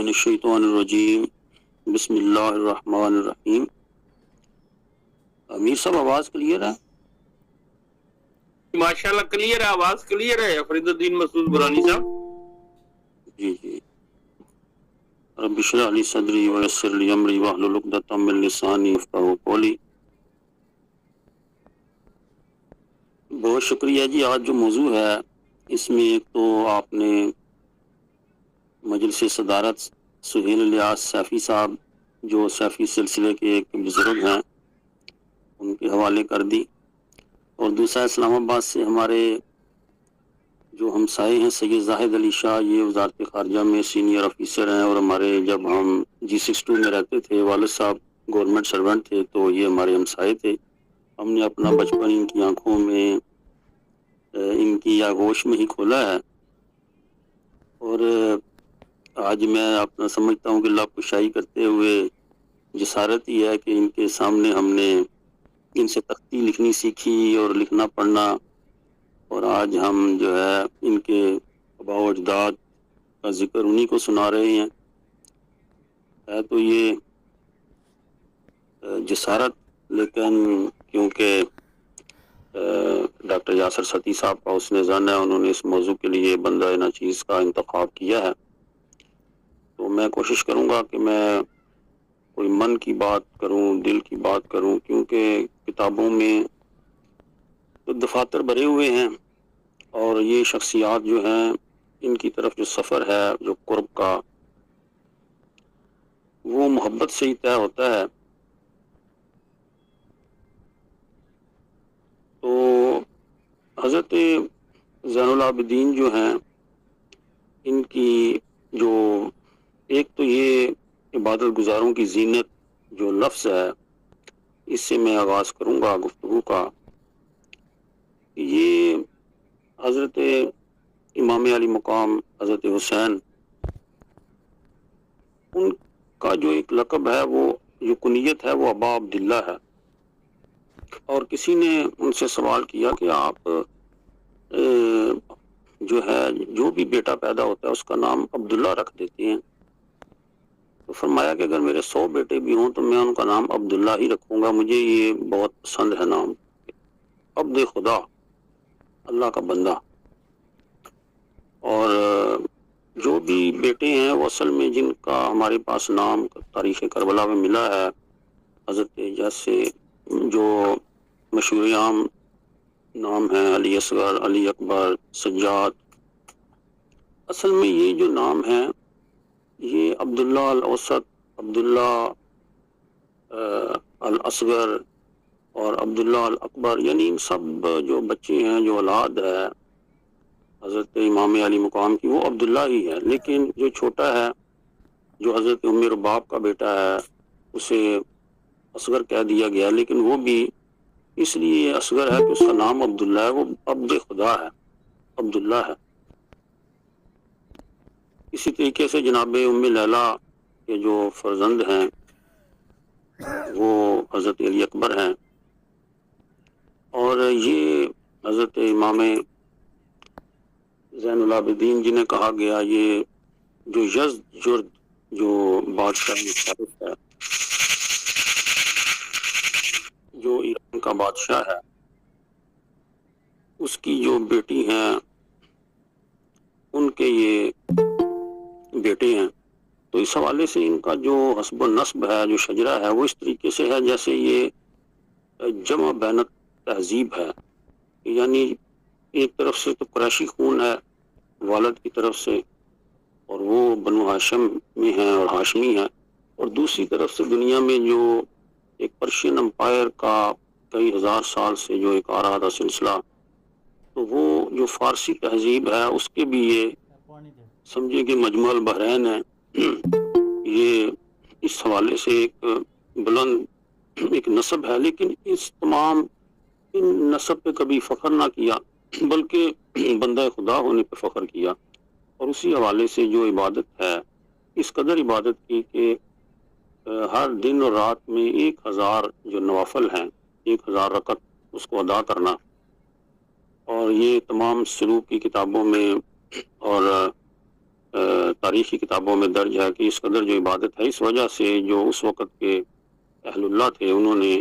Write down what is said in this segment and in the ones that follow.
من الشیطان الرجیم بسم اللہ الرحمن الرحیم۔ امیر صاحب آواز کلیئر ہے؟ ماشاءاللہ کلیئر ہے، آواز کلیئر ہے فرید الدین مسعود برانی صاحب۔ جی جی۔ رب اشرح لی صدری ویسر لی امری واحلل عقدۃ من لسانی یفقہوا قولی۔ بہت شکریہ جی۔ آج جو موضوع ہے اس میں ایک تو آپ نے مجلس صدارت سہیل الیاس سیفی صاحب جو سیفی سلسلے کے ایک بزرگ ہیں ان کے حوالے کر دی، اور دوسرا اسلام آباد سے ہمارے جو ہمسائے ہیں سید زاہد علی شاہ، یہ وزارت خارجہ میں سینئر آفیسر ہیں، اور ہمارے جب ہم G62 میں رہتے تھے والد صاحب گورنمنٹ سرونٹ تھے تو یہ ہمارے ہمسائے تھے۔ ہم نے اپنا بچپن ان کی آنکھوں میں ان کی آغوش میں ہی کھولا ہے، اور آج میں اپنا سمجھتا ہوں کہ لب کشائی کرتے ہوئے جسارت ہی ہے کہ ان کے سامنے ہم نے ان سے تختی لکھنی سیکھی اور لکھنا پڑھنا، اور آج ہم جو ہے ان کے آباء و اجداد کا ذکر انہی کو سنا رہے ہیں۔ ہے تو یہ جسارت، لیکن کیونکہ ڈاکٹر یاسر ستی صاحب کا حسن ظن ہے، انہوں نے اس موضوع کے لیے بندہ ناچیز کا انتخاب کیا ہے، تو میں کوشش کروں گا کہ میں کوئی من کی بات کروں، دل کی بات کروں، کیونکہ کتابوں میں تو دفاتر بھرے ہوئے ہیں، اور یہ شخصیات جو ہیں ان کی طرف جو سفر ہے جو قرب کا، وہ محبت سے ہی طے ہوتا ہے۔ تو حضرت زین العابدین جو ہیں ان کی جو ایک تو یہ عبادت گزاروں کی زینت جو لفظ ہے، اس سے میں آغاز کروں گا گفتگو کا۔ یہ حضرت امام علی مقام حضرت حسین، ان کا جو ایک لقب ہے، وہ جو کنیت ہے وہ ابا عبداللہ ہے، اور کسی نے ان سے سوال کیا کہ آپ جو ہے جو بھی بیٹا پیدا ہوتا ہے اس کا نام عبداللہ رکھ دیتے ہیں، تو فرمایا کہ اگر میرے 100 بیٹے بھی ہوں تو میں ان کا نام عبداللہ ہی رکھوں گا، مجھے یہ بہت پسند ہے نام، عبد خدا، اللہ کا بندہ۔ اور جو بھی بیٹے ہیں وہ اصل میں جن کا ہمارے پاس نام تاریخ کربلا میں ملا ہے، حضرت جیسے جو مشہور عام نام ہیں علی اصغر، علی اکبر، سجاد، اصل میں یہ جو نام ہیں یہ عبداللہ الاوسط، عبداللہ الاصغر اور عبداللہ الاکبر، یعنی ان سب جو بچے ہیں جو اولاد ہے حضرت امام علی مقام کی، وہ عبداللہ ہی ہے، لیکن جو چھوٹا ہے جو حضرت ام رباب کا بیٹا ہے اسے اصغر کہہ دیا گیا، لیکن وہ بھی اس لیے اصغر ہے کہ اس کا نام عبداللہ ہے، وہ عبد خدا ہے، عبداللہ ہے۔ اسی طریقے سے جناب ام لیلہ کے جو فرزند ہیں وہ حضرت علی اکبر ہیں، اور یہ حضرت امام زین العابدین جنہیں کہا گیا یہ جو یزدجرد جو بادشاہ مشرف ہے، جو ایران کا بادشاہ ہے، اس کی جو بیٹی ہیں ان کے یہ بیٹے ہیں، تو اس حوالے سے ان کا جو حسب و نسب ہے، جو شجرہ ہے، وہ اس طریقے سے ہے جیسے یہ جمع بین تہذیب ہے، یعنی ایک طرف سے تو قریشی خون ہے والد کی طرف سے، اور وہ بنو ہاشم میں ہیں اور ہاشمی ہیں، اور دوسری طرف سے دنیا میں جو ایک پرشین امپائر کا کئی ہزار سال سے جو ایک آ رہا تھا سلسلہ، تو وہ جو فارسی تہذیب ہے اس کے بھی یہ سمجھے کہ مجمع البحرین ہے۔ یہ اس حوالے سے ایک بلند ایک نسب ہے، لیکن اس تمام ان نسب پہ کبھی فخر نہ کیا بلکہ بندہ خدا ہونے پہ فخر کیا، اور اسی حوالے سے جو عبادت ہے اس قدر عبادت کی کہ ہر دن اور رات میں 1000 جو نوافل ہیں، 1000 رکعت اس کو ادا کرنا، اور یہ تمام سلوک کی کتابوں میں اور تاریخی کتابوں میں درج ہے کہ اس قدر جو عبادت ہے، اس وجہ سے جو اس وقت کے اہل اللہ تھے انہوں نے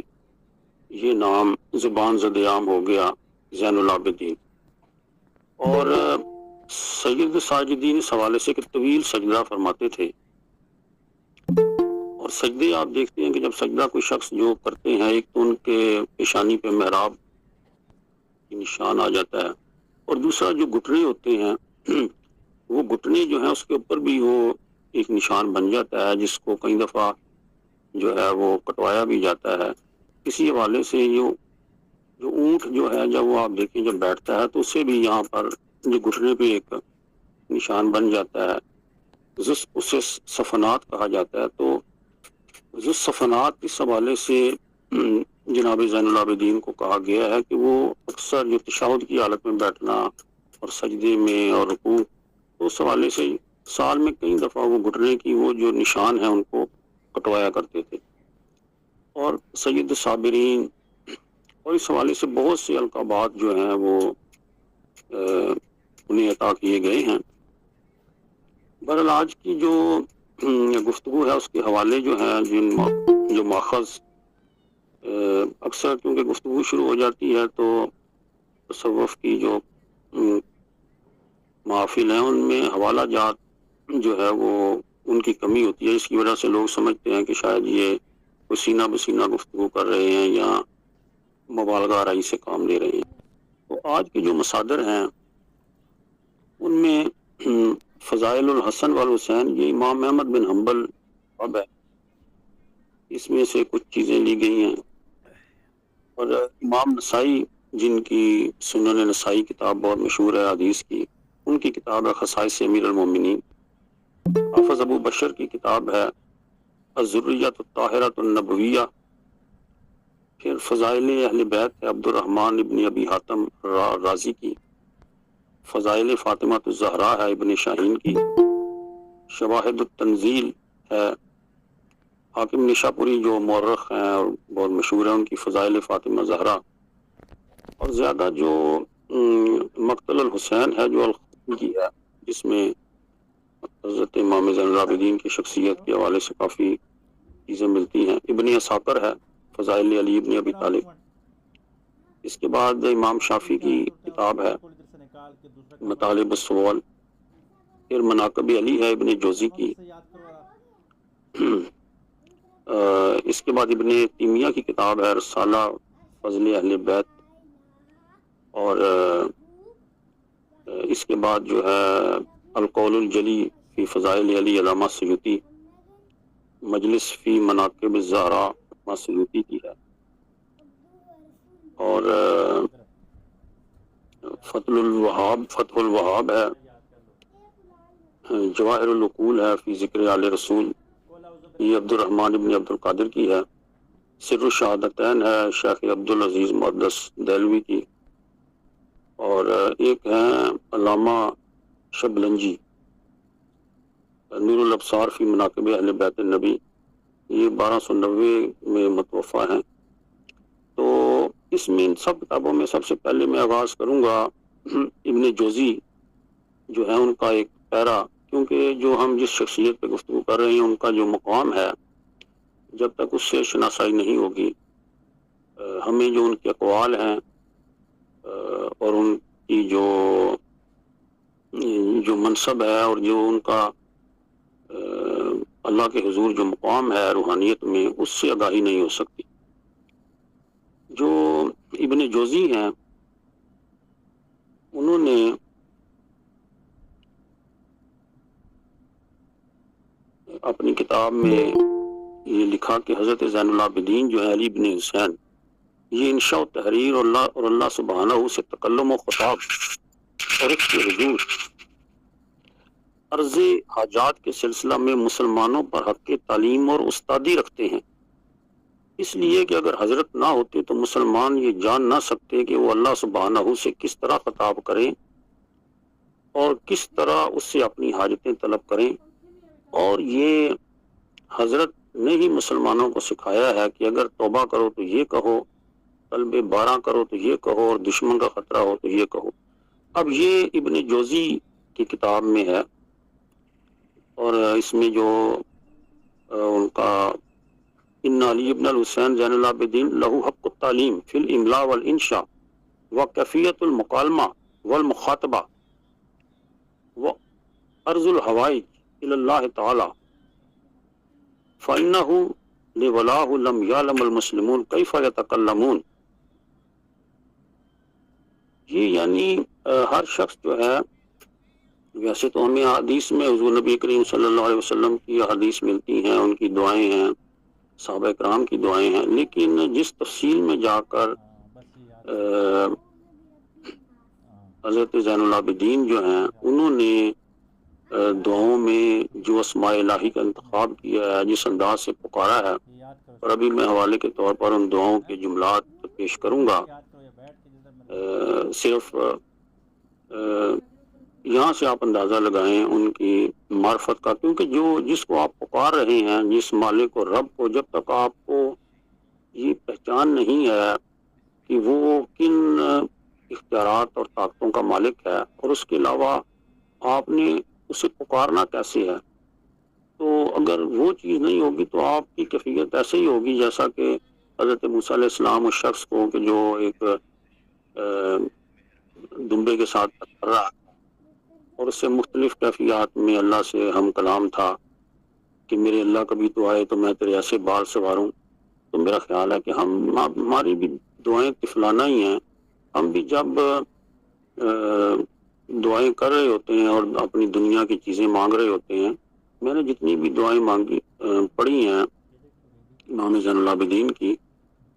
یہ نام زبان زد عام ہو گیا زین العابدین۔ اور سید ساجدین اس حوالے سے کہ طویل سجدہ فرماتے تھے، اور سجدے آپ دیکھتے ہیں کہ جب سجدہ کوئی شخص جو کرتے ہیں، ایک تو ان کے پیشانی پہ محراب کی نشان آ جاتا ہے، اور دوسرا جو گھٹنے ہوتے ہیں وہ گھٹنے جو ہیں اس کے اوپر بھی وہ ایک نشان بن جاتا ہے، جس کو کئی دفعہ جو ہے وہ کٹوایا بھی جاتا ہے۔ اسی حوالے سے جو اونٹ جو ہے جب وہ آپ دیکھیں جب بیٹھتا ہے تو اسے بھی یہاں پر جو گھٹنے پہ ایک نشان بن جاتا ہے، اسے صفنات کہا جاتا ہے۔ تو جو صفنات اس حوالے سے جناب زین العابدین کو کہا گیا ہے کہ وہ اکثر جو تشہد کی حالت میں بیٹھنا اور سجدے میں اور رکوع، اس حوالے سے سال میں کئی دفعہ وہ گھٹنے کی وہ جو نشان ہیں ان کو کٹوایا کرتے تھے۔ اور سید صابرین اور اس حوالے سے بہت سے القابات جو ہیں وہ انہیں عطا کیے گئے ہیں۔ بہرحال آج کی جو گفتگو ہے اس کے حوالے جو ہیں جو ماخذ اکثر کیونکہ گفتگو شروع ہو جاتی ہے تو تصوف کی جو محافل ہیں ان میں حوالہ جات جو ہے وہ ان کی کمی ہوتی ہے، اس کی وجہ سے لوگ سمجھتے ہیں کہ شاید یہ کوئی سینہ بسینہ گفتگو کر رہے ہیں یا مبالغہ آرائی سے کام لے رہے ہیں۔ تو آج کے جو مصادر ہیں ان میں فضائل الحسن والحسین، یہ امام احمد بن حنبل اب ہے، اس میں سے کچھ چیزیں لی گئی ہیں، اور امام نسائی جن کی سنن نسائی کتاب بہت مشہور ہے حدیث کی، ان کی کتاب ہے خصائص امیر المومنین۔ حافظ ابو بشر کی کتاب ہے الذریۃ الطاہرۃ النبویہ۔ پھر فضائل اہل بیت ہے عبد الرحمن ابن ابی حاتم رازی کی۔ فضائل فاطمہ الزہرا ہے ابن شاہین کی۔ شواہد التنزیل ہے حاکم نشاپوری جو مورخ ہیں اور بہت مشہور ہیں، ان کی فضائل فاطمہ زہرا۔ اور زیادہ جو مقتل الحسین ہے جو الخطیب کی ہے، جس میں حضرت امام زین العابدین کی شخصیت کے حوالے سے کافی چیزیں ملتی ہیں۔ ابن اساکر ہے فضائل علی ابن ابی طالب۔ اس کے بعد امام شافعی کی کتاب ہے مطالب السوال۔ پھر مناقب علی ہے ابن جوزی کی۔ اس کے بعد ابن تیمیہ کی کتاب ہے رسالہ فضل اہل بیت۔ اور اس کے بعد جو ہے القول الجلی فی فضائل علی علامہ سیوطی۔ مجلس فی مناقب الزہرا علامہ سیوطی کی ہے۔ اور فتح الوہاب ہے۔ جواہر العقول ہے فی ذکر آل رسول، یہ عبد الرحمن ابن عبد القادر کی ہے۔ سر الشہادتین ہے شیخ عبدالعزیز محدث دہلوی کی۔ اور ایک ہیں علامہ شبلنجی نور الابصار فی مناقب اہل بیت النبی، یہ 1290 میں متوفہ ہیں۔ تو اس میں ان سب کتابوں میں سب سے پہلے میں آغاز کروں گا ابن جوزی جو ہے ان کا ایک پیرا، کیونکہ جو ہم جس شخصیت پہ گفتگو کر رہے ہیں ان کا جو مقام ہے جب تک اس سے شناسائی نہیں ہوگی، ہمیں جو ان کے اقوال ہیں اور ان کی جو منصب ہے اور جو ان کا اللہ کے حضور جو مقام ہے روحانیت میں، اس سے آگاہی نہیں ہو سکتی۔ جو ابن جوزی ہیں انہوں نے اپنی کتاب میں یہ لکھا کہ حضرت زین العابدین جو ہے علی بن حسین، یہ انشاء و تحریر اور اللہ سبحانہ سے تکلم و خطاب اور اس کے حضور عرض حاجات کے سلسلہ میں مسلمانوں پر حق تعلیم اور استادی رکھتے ہیں، اس لیے کہ اگر حضرت نہ ہوتے تو مسلمان یہ جان نہ سکتے کہ وہ اللہ سبحانہ سے کس طرح خطاب کریں اور کس طرح اس سے اپنی حاجتیں طلب کریں۔ اور یہ حضرت نے ہی مسلمانوں کو سکھایا ہے کہ اگر توبہ کرو تو یہ کہو، قلب باراں کرو تو یہ کہو، اور دشمن کا خطرہ ہو تو یہ کہو۔ اب یہ ابن جوزی کی کتاب میں ہے اور اس میں جو ان کا ان علی ابن الحسین زین العابدین لہو حق التعلیم فی الاملاء والانشاء وکیفیت المکالمہ والمخاطبہ وعرض الحوائج الی اللہ تعالی فإنہ لولاہ لم یعلم المسلمون کیف یتکلمون. یہ یعنی ہر شخص جو ہے، ویسے تو ہمیں حدیث میں حضور نبی کریم صلی اللہ علیہ وسلم کی حدیث ملتی ہیں، ان کی دعائیں ہیں، صحابہ کرام کی دعائیں ہیں، لیکن جس تفصیل میں جا کر حضرت زین العابدین جو ہیں انہوں نے دعاؤں میں جو اسماء الہی کا انتخاب کیا ہے، جس انداز سے پکارا ہے، اور ابھی میں حوالے کے طور پر ان دعاؤں کے جملات پیش کروں گا. صرف یہاں سے آپ اندازہ لگائیں ان کی معرفت کا، کیونکہ جس کو آپ پکار رہے ہیں، جس مالک و رب کو، جب تک آپ کو یہ پہچان نہیں ہے کہ وہ کن اختیارات اور طاقتوں کا مالک ہے، اور اس کے علاوہ آپ نے اسے پکارنا کیسے ہے، تو اگر وہ چیز نہیں ہوگی تو آپ کی کیفیت ایسے ہی ہوگی جیسا کہ حضرت موسیٰ علیہ السلام اس شخص کو کہ جو ایک دمبے کے ساتھ پتھر رہا اور اس سے مختلف کیفیات میں اللہ سے ہم کلام تھا کہ میرے اللہ کبھی تو آئے تو میں تیرے ایسے بال سواروں. تو میرا خیال ہے کہ ہماری بھی دعائیں طفلانہ ہی ہیں. ہم بھی جب دعائیں کر رہے ہوتے ہیں اور اپنی دنیا کی چیزیں مانگ رہے ہوتے ہیں، میں نے جتنی بھی دعائیں پڑھی ہیں امام زین العابدین کی،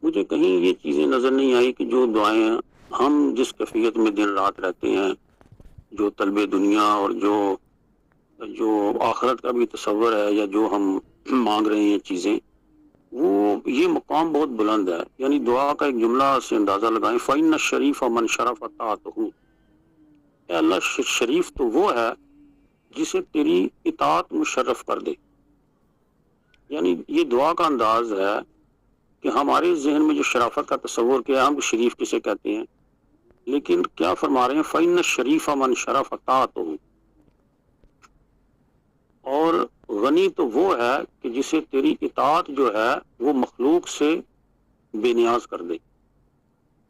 مجھے کہیں یہ چیزیں نظر نہیں آئی کہ جو دعائیں ہم جس کیفیت میں دن رات رہتے ہیں، جو طلب دنیا اور جو آخرت کا بھی تصور ہے، یا جو ہم مانگ رہے ہیں چیزیں، وہ یہ مقام بہت بلند ہے. یعنی دعا کا ایک جملہ سے اندازہ لگائیں، فَإِنَّ الشَّرِيفَ مَنْ شَرَفَ طَاعَتُهُ. اے اللہ، شریف تو وہ ہے جسے تیری اطاعت مشرف کر دے. یعنی یہ دعا کا انداز ہے کہ ہمارے ذہن میں جو شرافت کا تصور کیا، ہم شریف کسے کہتے ہیں، لیکن کیا فرما رہے ہیں، فَإِنَّ الشَّرِيفَ مَنْ شَرَفَ طَاعَتُهُ. اور غنی تو وہ ہے کہ جسے تیری اطاعت جو ہے وہ مخلوق سے بے نیاز کر دے.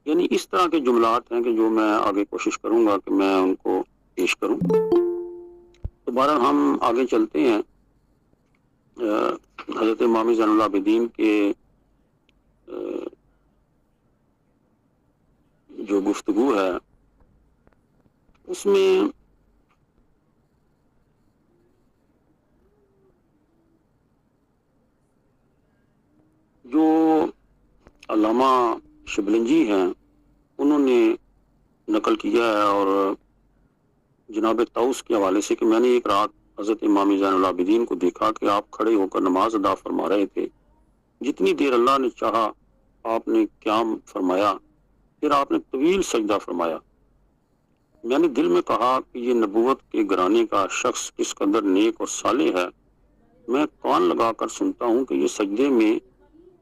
یعنی اس طرح کے جملات ہیں کہ جو میں آگے کوشش کروں گا کہ میں ان کو پیش کروں. تو بہرحال ہم آگے چلتے ہیں. حضرت امام زین العابدین کے جو گفتگو ہے اس میں جو علامہ شبلنجی ہیں انہوں نے نقل کیا ہے، اور جناب طاؤس کے حوالے سے، کہ میں نے ایک رات حضرت امام زین العابدین کو دیکھا کہ آپ کھڑے ہو کر نماز ادا فرما رہے تھے. جتنی دیر اللہ نے چاہا آپ نے قیام فرمایا، پھر آپ نے طویل سجدہ فرمایا. میں نے دل میں کہا کہ یہ نبوت کے گھرانے کا شخص کس قدر نیک اور صالح ہے. میں کان لگا کر سنتا ہوں کہ یہ سجدے میں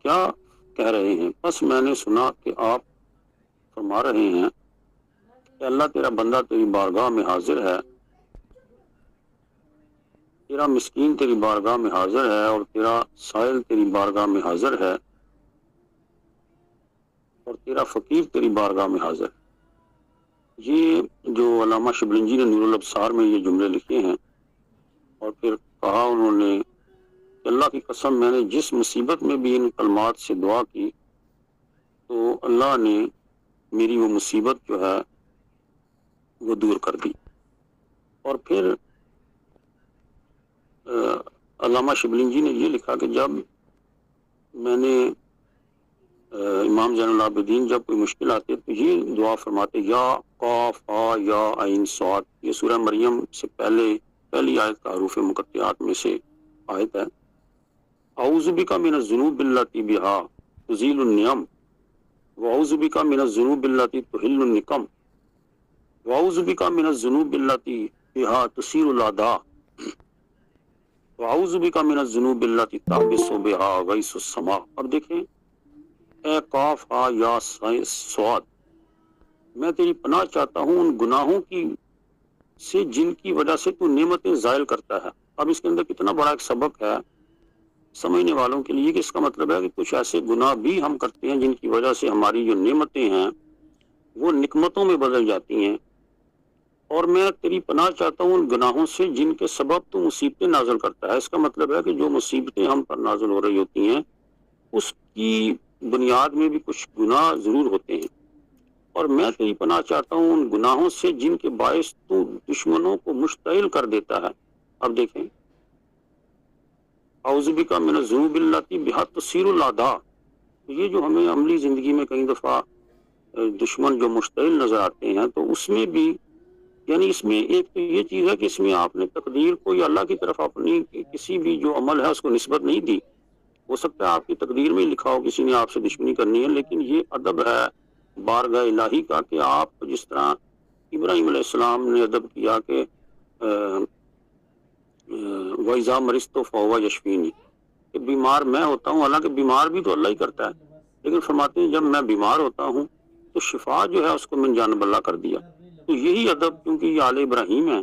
کیا کہہ رہے ہیں. بس میں نے سنا کہ آپ فرما رہے ہیں کہ اللہ تیرا بندہ تیری بارگاہ میں حاضر ہے، تیرا مسکین تیری بارگاہ میں حاضر ہے، اور تیرا سائل تیری بارگاہ میں حاضر ہے، اور تیرا فقیر تیری بارگاہ میں حاضر ہے. یہ جو علامہ شبلنجی نے نور الابصار میں یہ جملے لکھے ہیں، اور پھر کہا انہوں نے کہ اللہ کی قسم میں نے جس مصیبت میں بھی ان کلمات سے دعا کی تو اللہ نے میری وہ مصیبت جو ہے وہ دور کر دی. اور پھر علامہ شبلنجی نے یہ لکھا کہ جب میں نے امام زین العابدین جب کوئی مشکل آتے تو یہ دعا فرماتے، یا قاف ہا یا عین صاد. یہ سورہ مریم سے پہلی آیت کا حروف مقطعات میں سے آیت ہے. اعوذ بک من الذنوب التی بہا تزیل النعم، واعوذ بک من الذنوب التی تحل النقم، واعوذ بک من الذنوب التی بہا تسیر الاعداء، واعوذ بک من الذنوب التی تحبس بہا غیث السماء. اب دیکھیں، اے قاف ہا یا صاد، میں تیری پناہ چاہتا ہوں ان گناہوں کی سے جن کی وجہ سے تو نعمتیں زائل کرتا ہے. اب اس کے اندر کتنا بڑا ایک سبق ہے سمجھنے والوں کے لیے کہ اس کا مطلب ہے کہ کچھ ایسے گناہ بھی ہم کرتے ہیں جن کی وجہ سے ہماری جو نعمتیں ہیں وہ نکمتوں میں بدل جاتی ہیں، اور میں تیری پناہ چاہتا ہوں ان گناہوں سے جن کے سبب تو مصیبتیں نازل کرتا ہے۔ اس کا مطلب ہے کہ جو مصیبتیں ہم پر نازل ہو رہی ہوتی ہیں اس کی بنیاد میں بھی کچھ گناہ ضرور ہوتے ہیں، اور میں تیری پناہ چاہتا ہوں ان گناہوں سے جن کے باعث تو دشمنوں کو مشتعل کر دیتا ہے۔ اب دیکھیں، اعوذ بک من الذنوب التی بہا تصیر الاعداء، یہ جو ہمیں عملی زندگی میں کئی دفعہ دشمن جو مشتعل نظر آتے ہیں، تو اس میں بھی یعنی اس میں ایک تو یہ چیز ہے کہ اس میں آپ نے تقدیر کو یا اللہ کی طرف اپنی کسی بھی جو عمل ہے اس کو نسبت نہیں دی۔ ہو سکتا ہے آپ کی تقدیر میں لکھا ہو کسی نے آپ سے دشمنی کرنی ہے، لیکن یہ ادب ہے بارگاہ الہی کا کہ آپ جس طرح ابراہیم علیہ السلام نے ادب کیا کہ وَإِذَا مَرِضْتُ فَهُوَ يَشْفِينِ، کہ بیمار میں ہوتا ہوں، حالانکہ بیمار بھی تو اللہ ہی کرتا ہے، لیکن فرماتے ہیں جب میں بیمار ہوتا ہوں تو شفا جو ہے اس کو من جانب اللہ کر دیا۔ تو یہی ادب، کیونکہ یہ آل ابراہیم ہے،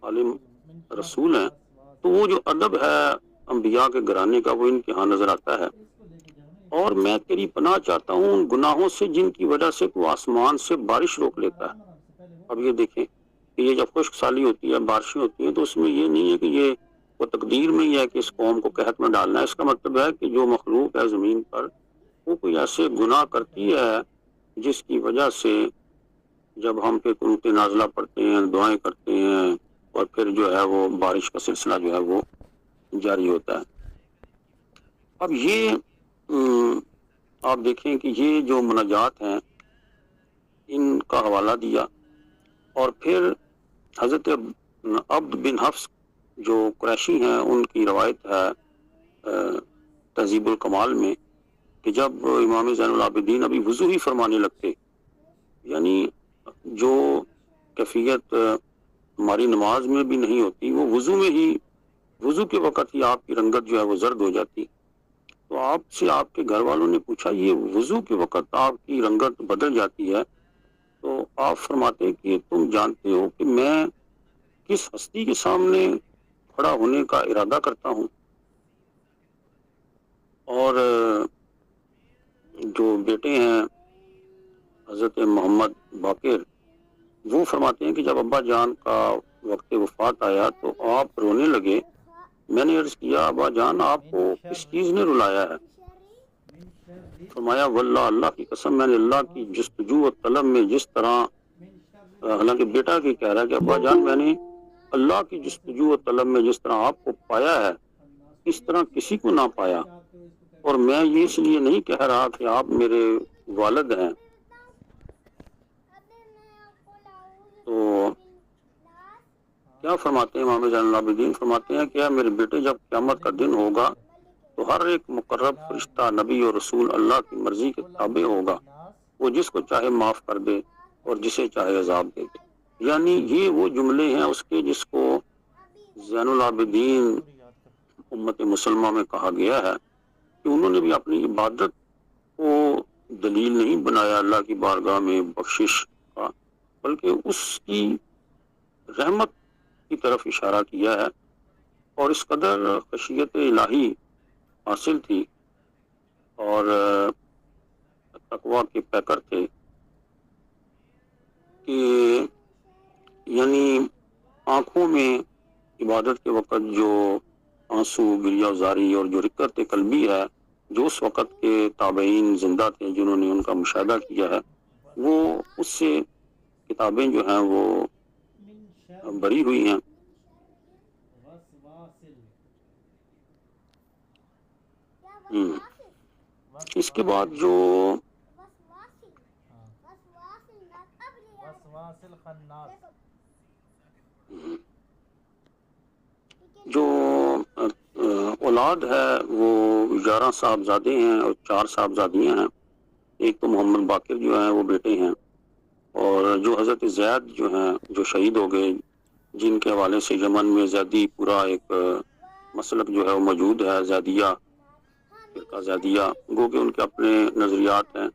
آل رسول ہیں، تو وہ جو ادب ہے انبیاء کے گھرانے کا وہ ان کے ہاں نظر آتا ہے۔ اور میں تیری پناہ چاہتا ہوں ان گناہوں سے جن کی وجہ سے تو آسمان سے بارش روک لیتا ہے۔ اب یہ دیکھیں کہ یہ جب خشک سالی ہوتی ہے، بارشیں ہوتی ہیں، تو اس میں یہ نہیں ہے کہ یہ وہ تقدیر میں ہی ہے کہ اس قوم کو قحط میں ڈالنا ہے۔ اس کا مطلب ہے کہ جو مخلوق ہے زمین پر وہ کوئی ایسے گناہ کرتی ہے جس کی وجہ سے جب ہم پہ قنوت نازلہ پڑھتے ہیں، دعائیں کرتے ہیں، اور پھر جو ہے وہ بارش کا سلسلہ جو ہے وہ جاری ہوتا ہے۔ اب یہ آپ دیکھیں کہ یہ جو مناجات ہیں ان کا حوالہ دیا، اور پھر حضرت عبد بن حفص جو قریشی ہیں ان کی روایت ہے تہذیب الکمال میں کہ جب امام زین العابدین ابھی وضو ہی فرمانے لگتے، یعنی جو کیفیت ہماری نماز میں بھی نہیں ہوتی وہ وضو میں ہی، وضو کے وقت ہی آپ کی رنگت جو ہے وہ زرد ہو جاتی۔ تو آپ سے آپ کے گھر والوں نے پوچھا یہ وضو کے وقت آپ کی رنگت بدل جاتی ہے، تو آپ فرماتے کہ تم جانتے ہو کہ میں کس ہستی کے سامنے کھڑا ہونے کا ارادہ کرتا ہوں؟ اور جو بیٹے ہیں حضرت محمد باقر، وہ فرماتے ہیں کہ جب ابا جان کا وقت وفات آیا تو آپ رونے لگے۔ میں نے عرض کیا ابا جان آپ کو کس چیز نے رلایا ہے؟ فرمایا واللہ، اللہ کی قسم میں نے اللہ کی جستجو و طلب میں جس طرح، حالانکہ بیٹا کی کہہ رہا ہے کہ ابا جان میں نے اللہ کی جستجو و طلب میں جس طرح آپ کو پایا ہے اس طرح کسی کو نہ پایا، اور میں یہ اس لیے نہیں کہہ رہا کہ آپ میرے والد ہیں۔ تو کیا فرماتے ہیں امام زین العابدین؟ فرماتے ہیں کہ میرے بیٹے جب قیامت کا دن ہوگا تو ہر ایک مقرب فرشتہ نبی اور رسول اللہ کی مرضی کے تابع ہوگا، وہ جس کو چاہے معاف کر دے اور جسے چاہے عذاب دے دے۔ یعنی یہ وہ جملے ہیں اس کے جس کو زین العابدین امت مسلمہ میں کہا گیا ہے کہ انہوں نے بھی اپنی عبادت کو دلیل نہیں بنایا اللہ کی بارگاہ میں بخشش کا، بلکہ اس کی رحمت کی طرف اشارہ کیا ہے، اور اس قدر خشیت الہی حاصل تھی اور تقویٰ کے پیکر تھے کہ یعنی آنکھوں میں عبادت کے وقت جو آنسو گریہ زاری اور جو رقت قلبی ہے جو اس وقت کے تابعین زندہ تھے جنہوں نے ان کا مشاہدہ کیا ہے، وہ اس سے کتابیں جو ہیں وہ بری ہوئی ہیں۔ اس کے بعد جو اولاد ہے وہ 11 صاحبزادے ہیں اور 4 صاحبزادیاں ہیں۔ ایک تو محمد باقر جو ہیں وہ بیٹے ہیں، اور جو حضرت زید جو ہیں جو شہید ہو گئے، جن کے حوالے سے یمن میں زیدی پورا ایک مسلک جو ہے وہ موجود ہے، زیدیہ فرقہ زیدیہ، گو کہ ان کے اپنے نظریات ہیں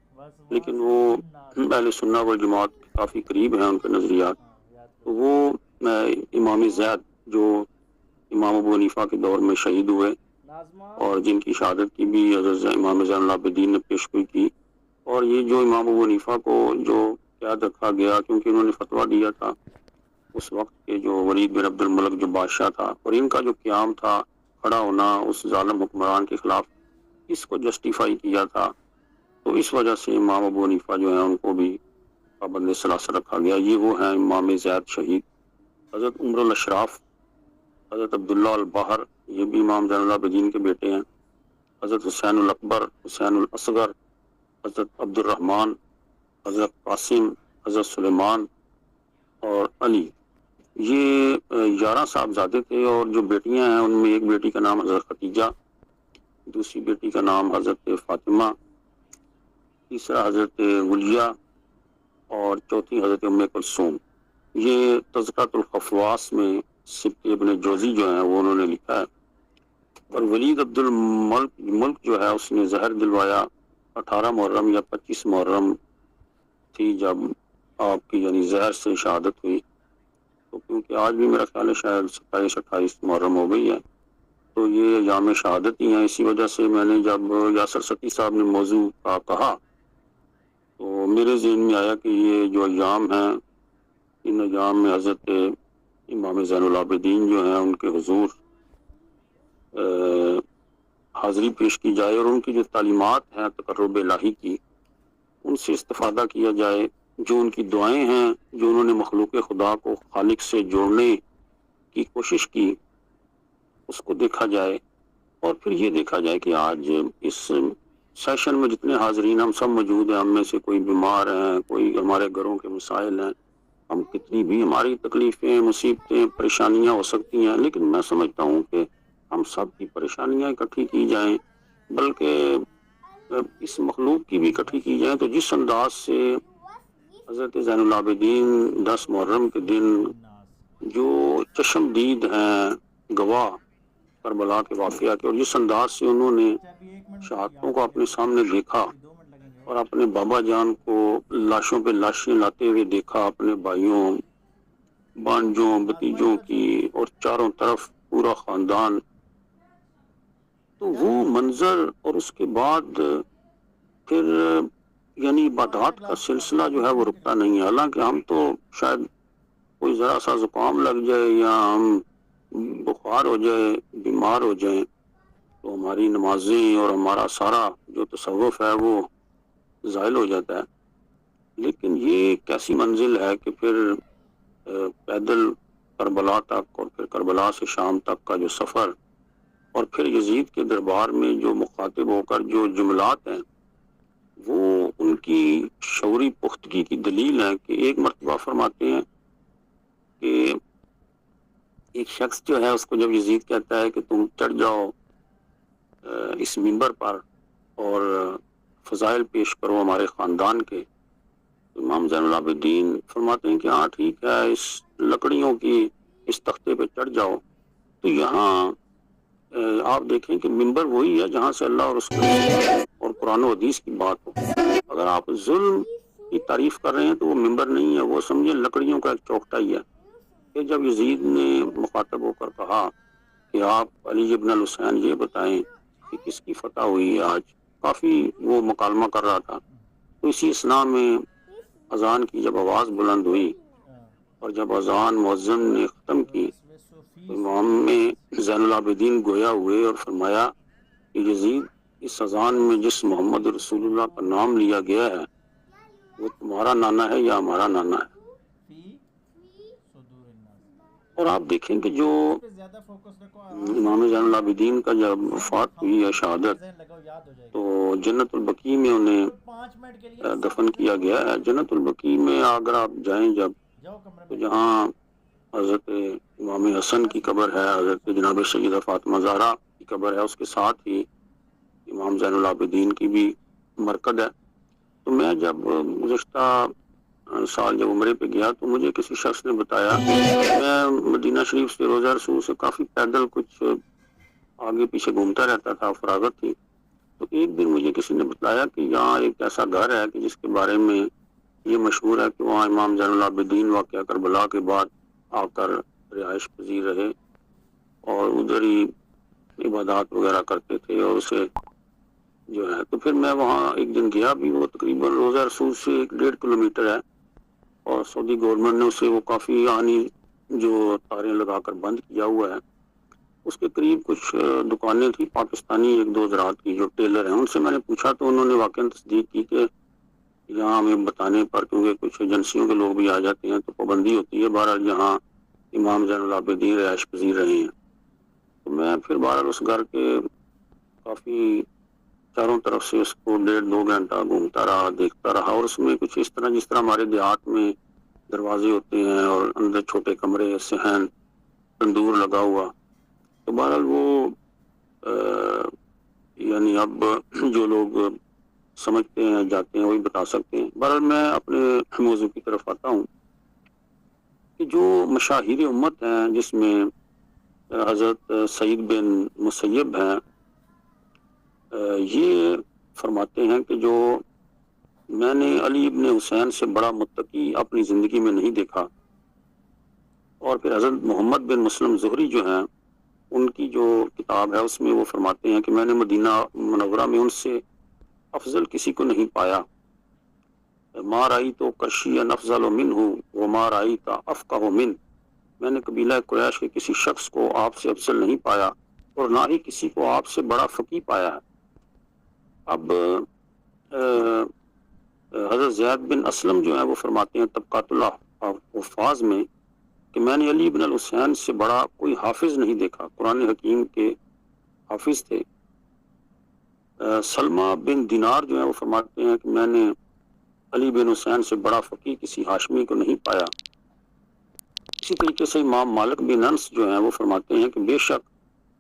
لیکن وہ اہل سنہ والجماعت کے کافی قریب ہیں ان کے نظریات۔ تو وہ امام زید جو امام ابو حنیفہ کے دور میں شہید ہوئے اور جن کی شہادت کی بھی حضرت امام زین العابدین نے پیشگوئی کی. اور یہ جو امام ابو حنیفہ کو جو قید رکھا گیا کیونکہ انہوں نے فتویٰ دیا تھا اس وقت کے جو ولید بن عبد الملک جو بادشاہ تھا، اور ان کا جو قیام تھا کھڑا ہونا اس ظالم حکمران کے خلاف، اس کو جسٹیفائی کیا تھا. تو اس وجہ سے امام ابو حنیفہ جو ہیں ان کو بھی پابند ثلاثہ رکھا گیا. یہ وہ ہیں امام زید شہید، حضرت عمر الاشراف، حضرت عبداللہ الباہر، یہ بھی امام زین العابدین کے بیٹے ہیں، حضرت حسین الاکبر، حسین الاصغر، حضرت عبد الرحمن، حضرت قاسم، حضرت سلیمان اور علی. یہ 11 صاحبزادے تھے، اور جو بیٹیاں ہیں ان میں ایک بیٹی کا نام حضرت ختیجہ، دوسری بیٹی کا نام حضرت فاطمہ، تیسرا حضرت غلیہ اور چوتھی حضرت ام کلثوم. یہ تذکرۃ الخفواس میں سبط ابن جوزی جو ہیں وہ انہوں نے لکھا ہے. اور ولید عبد الملک جو ہے اس نے زہر دلوایا 18 محرم یا 25 محرم تھی جب آپ کی یعنی زہر سے شہادت ہوئی. تو کیونکہ آج بھی میرا خیال ہے شاید 27-28 محرم ہو گئی ہے، تو یہ ایام شہادت ہی ہیں. اسی وجہ سے میں نے جب یاسر ستی صاحب نے موضوع کا کہا تو میرے ذہن میں آیا کہ یہ جو ایام ہیں ان ایام میں حضرت امام زین العابدین جو ہیں ان کے حضور حاضری پیش کی جائے اور ان کی جو تعلیمات ہیں تقرب الہی کی ان سے استفادہ کیا جائے. جو ان کی دعائیں ہیں جو انہوں نے مخلوق خدا کو خالق سے جوڑنے کی کوشش کی اس کو دیکھا جائے. اور پھر یہ دیکھا جائے کہ آج اس سیشن میں جتنے حاضرین ہم سب موجود ہیں، ہم میں سے کوئی بیمار ہیں، کوئی ہمارے گھروں کے مسائل ہیں، ہم کتنی بھی ہماری تکلیفیں، مصیبتیں، پریشانیاں ہو سکتی ہیں، لیکن میں سمجھتا ہوں کہ ہم سب کی پریشانیاں اکٹھی کی جائیں، بلکہ اس مخلوق کی بھی اکٹھی کی جائیں. تو جس انداز سے حضرت زین العابدین 10 محرم کے دن جو چشم دید ہیں گواہ کربلا کے واقعہ کے، اور جس انداز سے انہوں نے شہادتوں کو اپنے سامنے دیکھا اور اپنے بابا جان کو لاشوں پہ لاشیں لاتے ہوئے دیکھا، اپنے بھائیوں، بانجوں، بتیجوں کی، اور چاروں طرف پورا خاندان، تو وہ منظر، اور اس کے بعد پھر یعنی عبادات کا سلسلہ جو ہے وہ رکتا نہیں ہے. حالانکہ ہم تو شاید کوئی ذرا سا زکام لگ جائے یا ہم بخار ہو جائے، بیمار ہو جائیں، تو ہماری نمازیں اور ہمارا سارا جو تصوف ہے وہ زائل ہو جاتا ہے. لیکن یہ کیسی منزل ہے کہ پھر پیدل کربلا تک، اور پھر کربلا سے شام تک کا جو سفر، اور پھر یزید کے دربار میں جو مخاطب ہو کر جو جملات ہیں وہ ان کی شعوری پختگی کی دلیل ہے. کہ ایک مرتبہ فرماتے ہیں کہ ایک شخص جو ہے اس کو جب یزید کہتا ہے کہ تم چڑھ جاؤ اس منبر پر اور فضائل پیش کرو ہمارے خاندان کے، امام زین العابدین فرماتے ہیں کہ ہاں ٹھیک ہے، اس لکڑیوں کی اس تختے پہ چڑھ جاؤ. تو یہاں آپ دیکھیں کہ منبر وہی ہے جہاں سے اللہ اور اس کے اور قرآن و حدیث کی بات ہو. اگر آپ ظلم کی تعریف کر رہے ہیں تو وہ منبر نہیں ہے، وہ سمجھے لکڑیوں کا ایک چوکٹا ہی ہے. کہ جب یزید نے مخاطب ہو کر کہا کہ آپ علی ابن الحسین یہ بتائیں کہ کس کی فتح ہوئی ہے آج، کافی وہ مکالمہ کر رہا تھا. تو اسی اثناء میں اذان کی جب آواز بلند ہوئی اور جب اذان مؤذن نے ختم کی تو امام زین العابدین گویا ہوئے اور فرمایا کہ یزید اس اذان میں جس محمد رسول اللہ کا نام لیا گیا ہے وہ تمہارا نانا ہے یا ہمارا نانا ہے. اور آپ دیکھیں کہ جو امام زین العابدین کا جب وفات ہوئی ہے، شہادت، تو جنت البقیع میں انہیں دفن کیا گیا ہے. جنت البقیع میں اگر آپ جائیں جب، تو جہاں حضرت امام حسن کی قبر ہے، حضرت جناب سیدہ فاطمہ زہرا کی قبر ہے، اس کے ساتھ ہی امام زین العابدین کی بھی مرکز ہے. تو میں جب گزشتہ سال جب عمرے پہ گیا تو مجھے کسی شخص نے بتایا، میں مدینہ شریف سے روزہ رسول سے کافی پیدل کچھ آگے پیچھے گھومتا رہتا تھا، فراغت تھی. تو ایک دن مجھے کسی نے بتایا کہ یہاں ایک ایسا گھر ہے کہ جس کے بارے میں یہ مشہور ہے کہ وہاں امام زین العابدین واقعہ کربلا کے بعد آ کر رہائش پذیر رہے، اور ادھر ہی عبادات وغیرہ کرتے تھے، اور اسے جو ہے تو پھر میں وہاں ایک دن گیا بھی، وہ تقریباً روضہ رسول سے 1.5 کلومیٹر ہے، اور سعودی گورنمنٹ نے اسے وہ کافی آنی جو تاریں لگا کر بند کیا ہوا ہے۔ اس کے قریب کچھ دکانیں تھیں پاکستانی، 1-2 زراعت کی جو ٹیلر ہیں، ان سے میں نے پوچھا تو انہوں نے واقعا تصدیق کی کہ یہاں ہمیں بتانے پر، کیونکہ کچھ ایجنسیوں کے لوگ بھی آ جاتے ہیں تو پابندی ہوتی ہے، بہرحال یہاں امام زین العابدین رہائش پذیر رہے ہیں۔ تو میں پھر بہرحال اس گھر کے کافی چاروں طرف سے اس کو 1.5-2 گھنٹہ گھومتا رہا، دیکھتا رہا، اور اس میں کچھ اس طرح جس طرح ہمارے دیہات میں دروازے ہوتے ہیں اور اندر چھوٹے کمرے، صحن، تندور لگا ہوا، تو بہرحال وہ یعنی اب جو لوگ سمجھتے ہیں جاتے ہیں وہی بتا سکتے ہیں۔ بہرحال میں اپنے موضوع کی طرف آتا ہوں کہ جو مشاہیر امت ہیں جس میں حضرت سعید بن مسیب ہیں، یہ فرماتے ہیں کہ جو میں نے علی ابن حسین سے بڑا متقی اپنی زندگی میں نہیں دیکھا، اور پھر حضرت محمد بن مسلم زہری جو ہیں، ان کی جو کتاب ہے اس میں وہ فرماتے ہیں کہ میں نے مدینہ منورہ میں ان سے افضل کسی کو نہیں پایا، ما رأیت کرشیا افضل منہ وما رأیت افقہ منہ، میں نے قبیلہ قریش کے کسی شخص کو آپ سے افضل نہیں پایا اور نہ ہی کسی کو آپ سے بڑا فقیہ پایا ہے۔ اب حضرت زید بن اسلم جو ہیں وہ فرماتے ہیں طبقات الحفاظ میں کہ میں نے علی بن الحسین سے بڑا کوئی حافظ نہیں دیکھا، قرآن حکیم کے حافظ تھے۔ سلمہ بن دینار جو ہیں وہ فرماتے ہیں کہ میں نے علی بن حسین سے بڑا فقیہ کسی ہاشمی کو نہیں پایا۔ اسی طریقے سے امام مالک بن انس جو ہیں وہ فرماتے ہیں کہ بے شک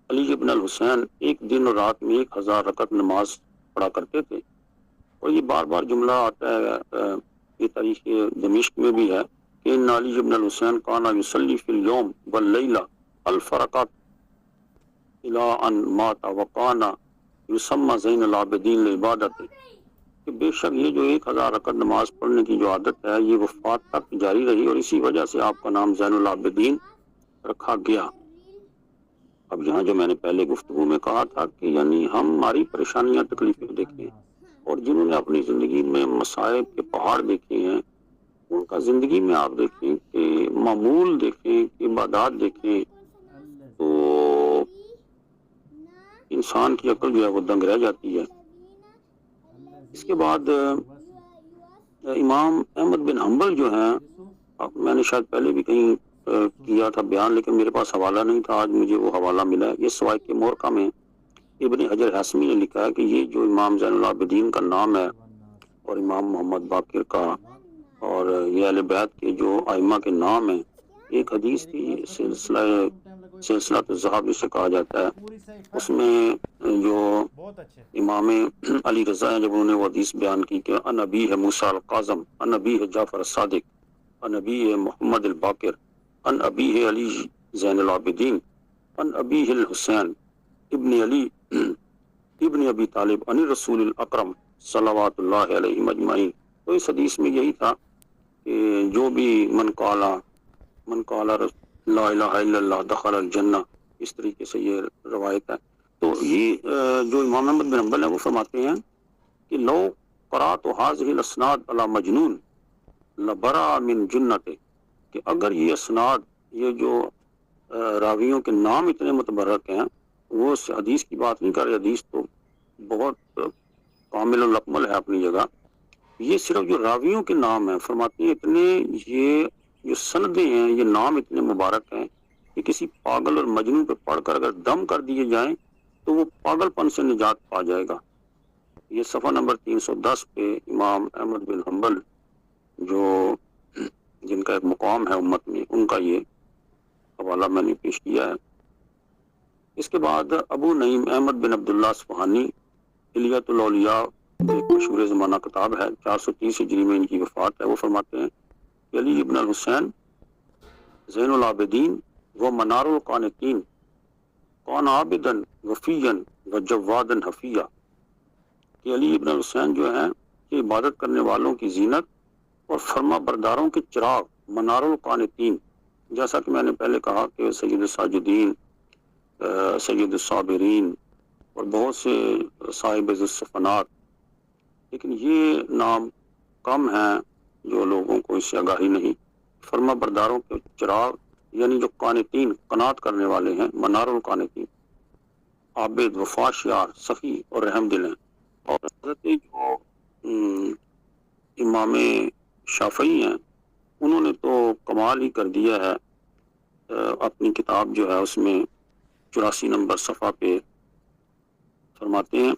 علی بن الحسین ایک دن اور رات میں 1000 رکعت نماز پڑھا کرتے تھے، اور یہ بار بار جملہ آتا ہے، یہ تاریخ دمشق میں بھی ہے کہ ان علی بن الحسین کانا یصلی فی اليوم واللیلہ 1000 رکعت الی ان مات وکانا یسمى زین العابدین لعبادت، کہ بے شک یہ جو 1000 رکعت نماز پڑھنے کی جو عادت ہے یہ وفات تک جاری رہی، اور اسی وجہ سے آپ کا نام زین العابدین رکھا گیا۔ اب یہاں جو میں نے پہلے گفتگو میں کہا تھا کہ یعنی ہم ہماری پریشانیاں تکلیفیں دیکھیں، اور جنہوں نے اپنی زندگی میں مصائب کے پہاڑ دیکھے ہیں ان کا زندگی میں آپ دیکھیں کہ معمول دیکھیں کہ عبادات دیکھیں تو انسان کی عقل جو ہے وہ دنگ رہ جاتی ہے۔ اس کے بعد امام احمد بن حنبل جو ہیں، میں نے شاید پہلے بھی کہیں کیا تھا بیان لیکن میرے پاس حوالہ نہیں تھا، آج مجھے وہ حوالہ ملا ہے۔ یہ سوائق مورکہ میں ابن حجر ہاشمی نے لکھا ہے کہ یہ جو امام زین العابدین کا نام ہے اور امام محمد باقر کا اور یہ اہل بیت کے جو ائمہ کے نام ہیں، ایک حدیث تھی سلسلہ الذہب جسے کہا جاتا ہے، اس میں جو امام علی رضا ہیں جب انہوں نے وہ حدیث بیان کی کہ ان ابی ہے موسیٰ القاظم، ان ابی ہے جعفر الصادق، ان ابی ہے محمد الباقر، ان ابی ہے علی زین العابدین، ان ابی ہے الحسین ابن علی ابن ابی طالب عن رسول الاکرم صلوات اللہ علیہ مجمعین۔ تو اس حدیث میں یہی تھا کہ جو بھی من قال لا الہ الا اللہ دخل الجنہ، اس طریقے سے یہ روایت ہے۔ تو یہ جو امام احمد بن حنبل ہیں وہ فرماتے ہیں کہ لو قرأت هذه الاسناد علی مجنون لبرأ من جنت، کہ اگر یہ اسناد، یہ جو راویوں کے نام اتنے متبرک ہیں، وہ اس حدیث کی بات نہیں کر رہے، حدیث تو بہت کامل الاکمل ہے اپنی جگہ، یہ صرف جو راویوں کے نام ہیں، فرماتے ہیں اتنے یہ جو سندیں ہیں، یہ نام اتنے مبارک ہیں کہ کسی پاگل اور مجنون پہ پڑھ کر اگر دم کر دیے جائیں تو وہ پاگل پن سے نجات پا جائے گا۔ یہ صفحہ نمبر 310 پہ امام احمد بن حنبل جو جن کا ایک مقام ہے امت میں، ان کا یہ حوالہ میں نے پیش کیا ہے۔ اس کے بعد ابو نعیم احمد بن عبداللہ اصفہانی حلیۃ الاولیاء ایک مشہور زمانہ کتاب ہے، 430 ہجری میں ان کی وفات ہے، وہ فرماتے ہیں کہ علی ابن الحسین زین العابدین و منار القانتین کان عابدا وفیا وجوادا حفیا، کہ علی ابن الحسین جو ہیں یہ عبادت کرنے والوں کی زینت اور فرما برداروں کے چراغ، منار القانتین، جیسا کہ میں نے پہلے کہا کہ سید الساجدین سید الصابرین اور بہت سے صاحب الصفنات، لیکن یہ نام کم ہیں جو لوگوں کو اس سے آگاہی نہیں۔ فرما برداروں کے چراغ یعنی جو قانتین، قناعت کرنے والے ہیں، منار القانتین، عابد، وفاش یار، سخی اور رحم دل ہیں۔ اور حضرت جو امام شافعی ہیں، انہوں نے تو کمال ہی کر دیا ہے، اپنی کتاب جو ہے اس میں 84 نمبر صفحہ پہ فرماتے ہیں،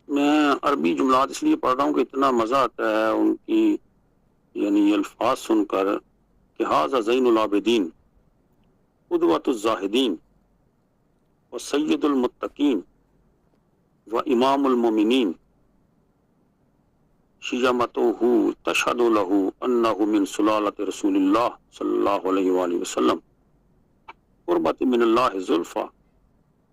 میں عربی جملات اس لیے پڑھ رہا ہوں کہ اتنا مزہ آتا ہے ان کی یعنی الفاظ سن کر کہ ھذا زین العابدین قدوۃ الزاہدین و سید المتقین و امام المومنین شیمتہ تشہد لہ انہ من سلالۃ رسول اللہ صلی اللہ علیہ وآلہ وسلم قربت من اللہ زلفا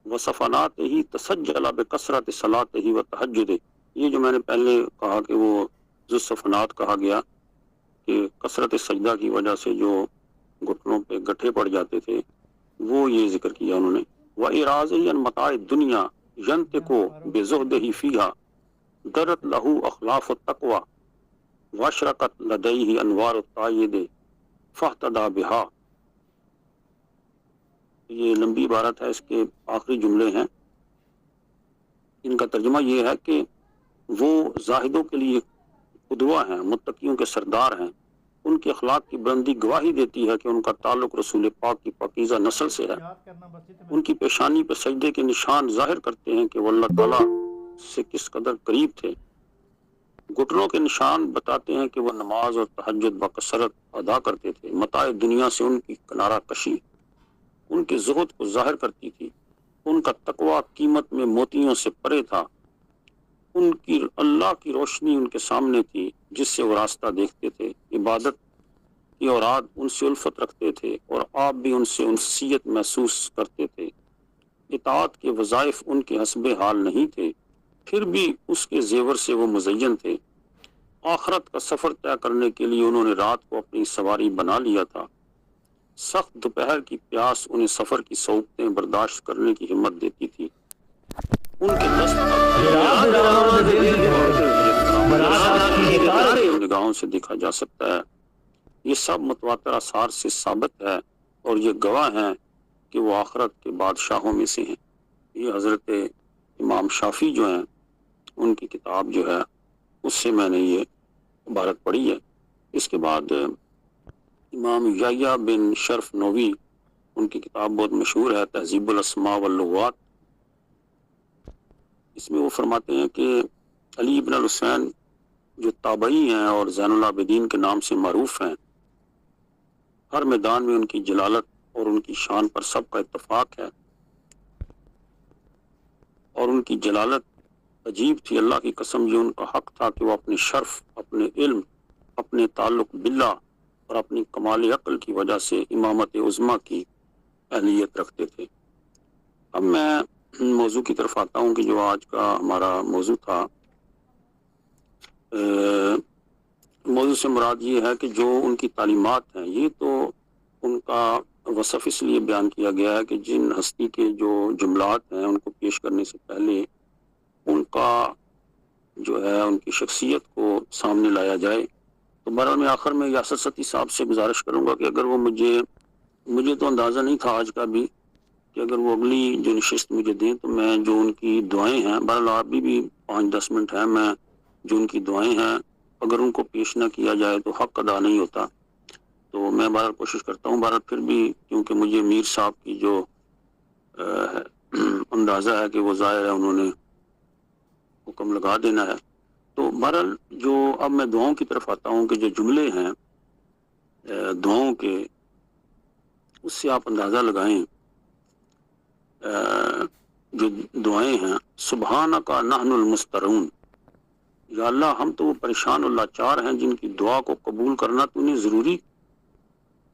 وصفنات ہی تسجل بکثرت صلاۃ ہی و تہجد۔ یہ جو میں نے پہلے کہا کہ وہ ذو صفنات کہا گیا کہ کثرت سجدہ کی وجہ سے جو گھٹنوں پہ گٹھے پڑ جاتے تھے، وہ یہ ذکر کیا انہوں نے۔ وَإِرَاضِهِ عَنْ مَتَاعِ الدُّنْيَا يَنْتِقُ بِزُهْدِهِ فِيهَا دَرَتْ لَهُ أَخْلَافُ التَّقْوَى وَأَشْرَقَتْ لَدَيْهِ أَنْوَارُ التَّائِدِ فَاهْتَدَى بِهَا۔ یہ لمبی عبارت ہے، اس کے آخری جملے ہیں، ان کا ترجمہ یہ ہے کہ وہ زاہدوں کے لیے قدوہ ہیں، متقیوں کے سردار ہیں، ان کے اخلاق کی بلندی گواہی دیتی ہے کہ ان کا تعلق رسول پاک کی پاکیزہ نسل سے ہے۔ ان کی پیشانی پہ سجدے کے نشان ظاہر کرتے ہیں کہ وہ اللہ تعالیٰ سے کس قدر قریب تھے۔ گھٹنوں کے نشان بتاتے ہیں کہ وہ نماز اور تہجد بکثرت ادا کرتے تھے۔ متاع دنیا سے ان کی کنارہ کشی ان کے زہد کو ظاہر کرتی تھی۔ ان کا تقوی قیمت میں موتیوں سے پرے تھا۔ ان کی اللہ کی روشنی ان کے سامنے تھی جس سے وہ راستہ دیکھتے تھے۔ عبادت کی اوراد ان سے الفت رکھتے تھے اور آپ بھی ان سے انسیت محسوس کرتے تھے۔ اطاعت کے وظائف ان کے حسب حال نہیں تھے، پھر بھی اس کے زیور سے وہ مزین تھے۔ آخرت کا سفر طے کرنے کے لیے انہوں نے رات کو اپنی سواری بنا لیا تھا۔ سخت دوپہر کی پیاس انہیں سفر کی صعوبتیں برداشت کرنے کی ہمت دیتی تھی۔ ان کے دست نگاہوں سے دیکھا جا سکتا ہے۔ یہ سب متواتر آثار سے ثابت ہے اور یہ گواہ ہیں کہ وہ آخرت کے بادشاہوں میں سے ہیں۔ یہ حضرت امام شافعی جو ہیں، ان کی کتاب جو ہے اس سے میں نے یہ عبارت پڑھی ہے۔ اس کے بعد امام یحییٰ بن شرف نووی، ان کی کتاب بہت مشہور ہے، تہذیب الاسماء واللغات۔ اس میں وہ فرماتے ہیں کہ علی بن الحسین جو تابعی ہیں اور زین العابدین کے نام سے معروف ہیں، ہر میدان میں ان کی جلالت اور ان کی شان پر سب کا اتفاق ہے، اور ان کی جلالت عجیب تھی۔ اللہ کی قسم یہ ان کا حق تھا کہ وہ اپنے شرف، اپنے علم، اپنے تعلق باللہ اور اپنی کمال عقل کی وجہ سے امامت عظمیٰ کی اہلیت رکھتے تھے۔ اب میں موضوع کی طرف آتا ہوں کہ جو آج کا ہمارا موضوع تھا۔ موضوع سے مراد یہ ہے کہ جو ان کی تعلیمات ہیں، یہ تو ان کا وصف اس لیے بیان کیا گیا ہے کہ جن ہستی کے جو جملات ہیں ان کو پیش کرنے سے پہلے ان کا جو ہے ان کی شخصیت کو سامنے لایا جائے۔ تو بہرحال میں آخر میں یاسر ستی صاحب سے گزارش کروں گا کہ اگر وہ مجھے تو اندازہ نہیں تھا آج کا بھی کہ اگر وہ اگلی جو نشست مجھے دیں تو میں جو ان کی دعائیں ہیں، بہرحال آپ بھی 5-10 منٹ ہیں، میں جو ان کی دعائیں ہیں اگر ان کو پیش نہ کیا جائے تو حق ادا نہیں ہوتا، تو میں بہرحال کوشش کرتا ہوں۔ بہرحال پھر بھی کیونکہ مجھے میر صاحب کی جو اندازہ ہے کہ وہ ظاہر ہے انہوں نے حکم لگا دینا ہے، تو بہرحال جو اب میں دعاؤں کی طرف آتا ہوں کہ جو جملے ہیں دعاؤں کے، اس سے آپ اندازہ لگائیں جو دعائیں ہیں۔ سبحانک نحن المسترون، یا اللہ ہم تو وہ پریشان اور لاچار ہیں جن کی دعا کو قبول کرنا تو نے ضروری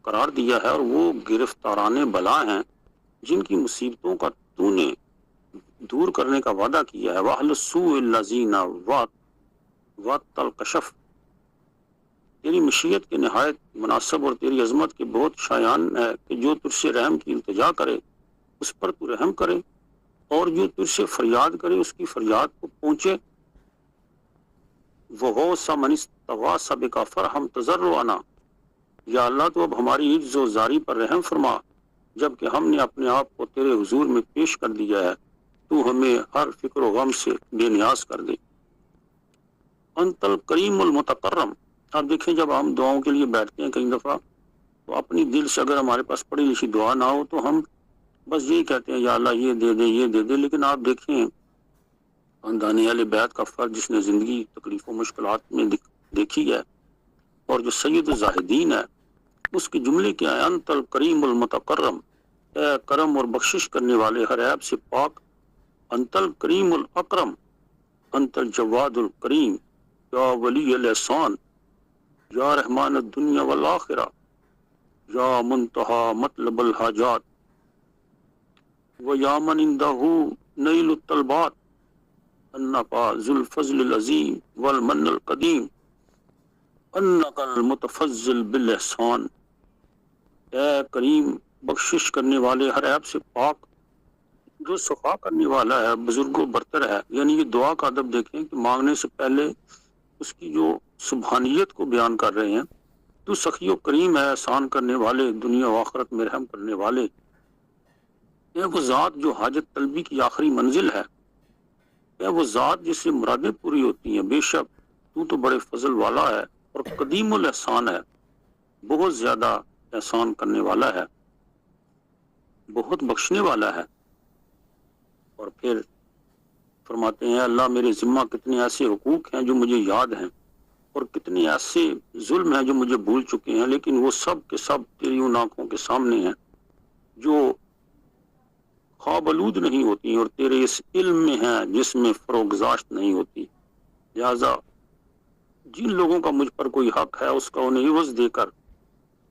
قرار دیا ہے، اور وہ گرفتاران بلا ہیں جن کی مصیبتوں کا تو نے دور کرنے کا وعدہ کیا ہے۔ وَأَهْلُ السُّوءِ الَّذِينَ وَالْكَشَفِ، تیری مشیت کے نہایت مناسب اور تیری عظمت کے بہت شایان ہے کہ جو تجھ سے رحم کی التجا کرے اس پر تو رحم کرے، اور جو تجھ سے فریاد کرے اس کی فریاد کو پہنچے۔ وغوث من استغاث بک فرحم تضرعنا، یا اللہ تو اب ہماری عجز و زاری پر رحم فرما، جبکہ ہم نے اپنے آپ کو تیرے حضور میں پیش کر دیا ہے، تو ہمیں ہر فکر و غم سے بے نیاز کر دے۔ انت الکریم المتکرم، آپ دیکھیں جب ہم دعاؤں کے لیے بیٹھتے ہیں کئی دفعہ تو اپنی دل سے اگر ہمارے پاس پڑھی لکھی دعا نہ ہو تو ہم بس یہی کہتے ہیں یا اللہ یہ دے دے یہ دے دے، لیکن آپ دیکھیں خاندان اہل بیت کا فرد جس نے زندگی تکلیف و مشکلات میں دیکھی ہے، اور جو سید الزاہدین ہے، اس کے جملے کیا ہے؟ انت الکریم المتکرم، اے کرم اور بخشش کرنے والے، ہر عیب سے پاک۔ انت الکریم الاکرم، انت الجواد الکریم، یا ولی الاحسان، یا رحمان الدنیا والآخرہ، یا منتہا مطلب الحاجات، و یا من عندہ نیل الطلبات، انکا ذو الفضل العظیم والمن القدیم، انکا المتفضل بالاحسان، اے کریم بخشش کرنے والے، ہر عیب سے پاک، جو صفا کرنے والا ہے، بزرگ و برتر ہے۔ یعنی یہ دعا کا ادب دیکھیں کہ مانگنے سے پہلے اس کی جو سبحانیت کو بیان کر رہے ہیں، تو سخی و کریم ہے، احسان کرنے والے، دنیا و آخرت میں رحم کرنے والے، اے وہ ذات جو حاجت طلبی کی آخری منزل ہے، اے وہ ذات جس سے مرادیں پوری ہوتی ہیں، بے شک تو بڑے فضل والا ہے اور قدیم الاحسان ہے، بہت زیادہ احسان کرنے والا ہے، بہت بخشنے والا ہے۔ اور پھر فرماتے ہیں اللہ میرے ذمہ کتنے ایسے حقوق ہیں جو مجھے یاد ہیں، اور کتنے ایسے ظلم ہیں جو مجھے بھول چکے ہیں، لیکن وہ سب کے سب تیری ان آنکھوں کے سامنے ہیں جو خواب آلود نہیں ہوتی اور تیرے اس علم میں ہیں جس میں فروگزاشت نہیں ہوتی۔ لہذا جن لوگوں کا مجھ پر کوئی حق ہے اس کا انہیں عوض دے کر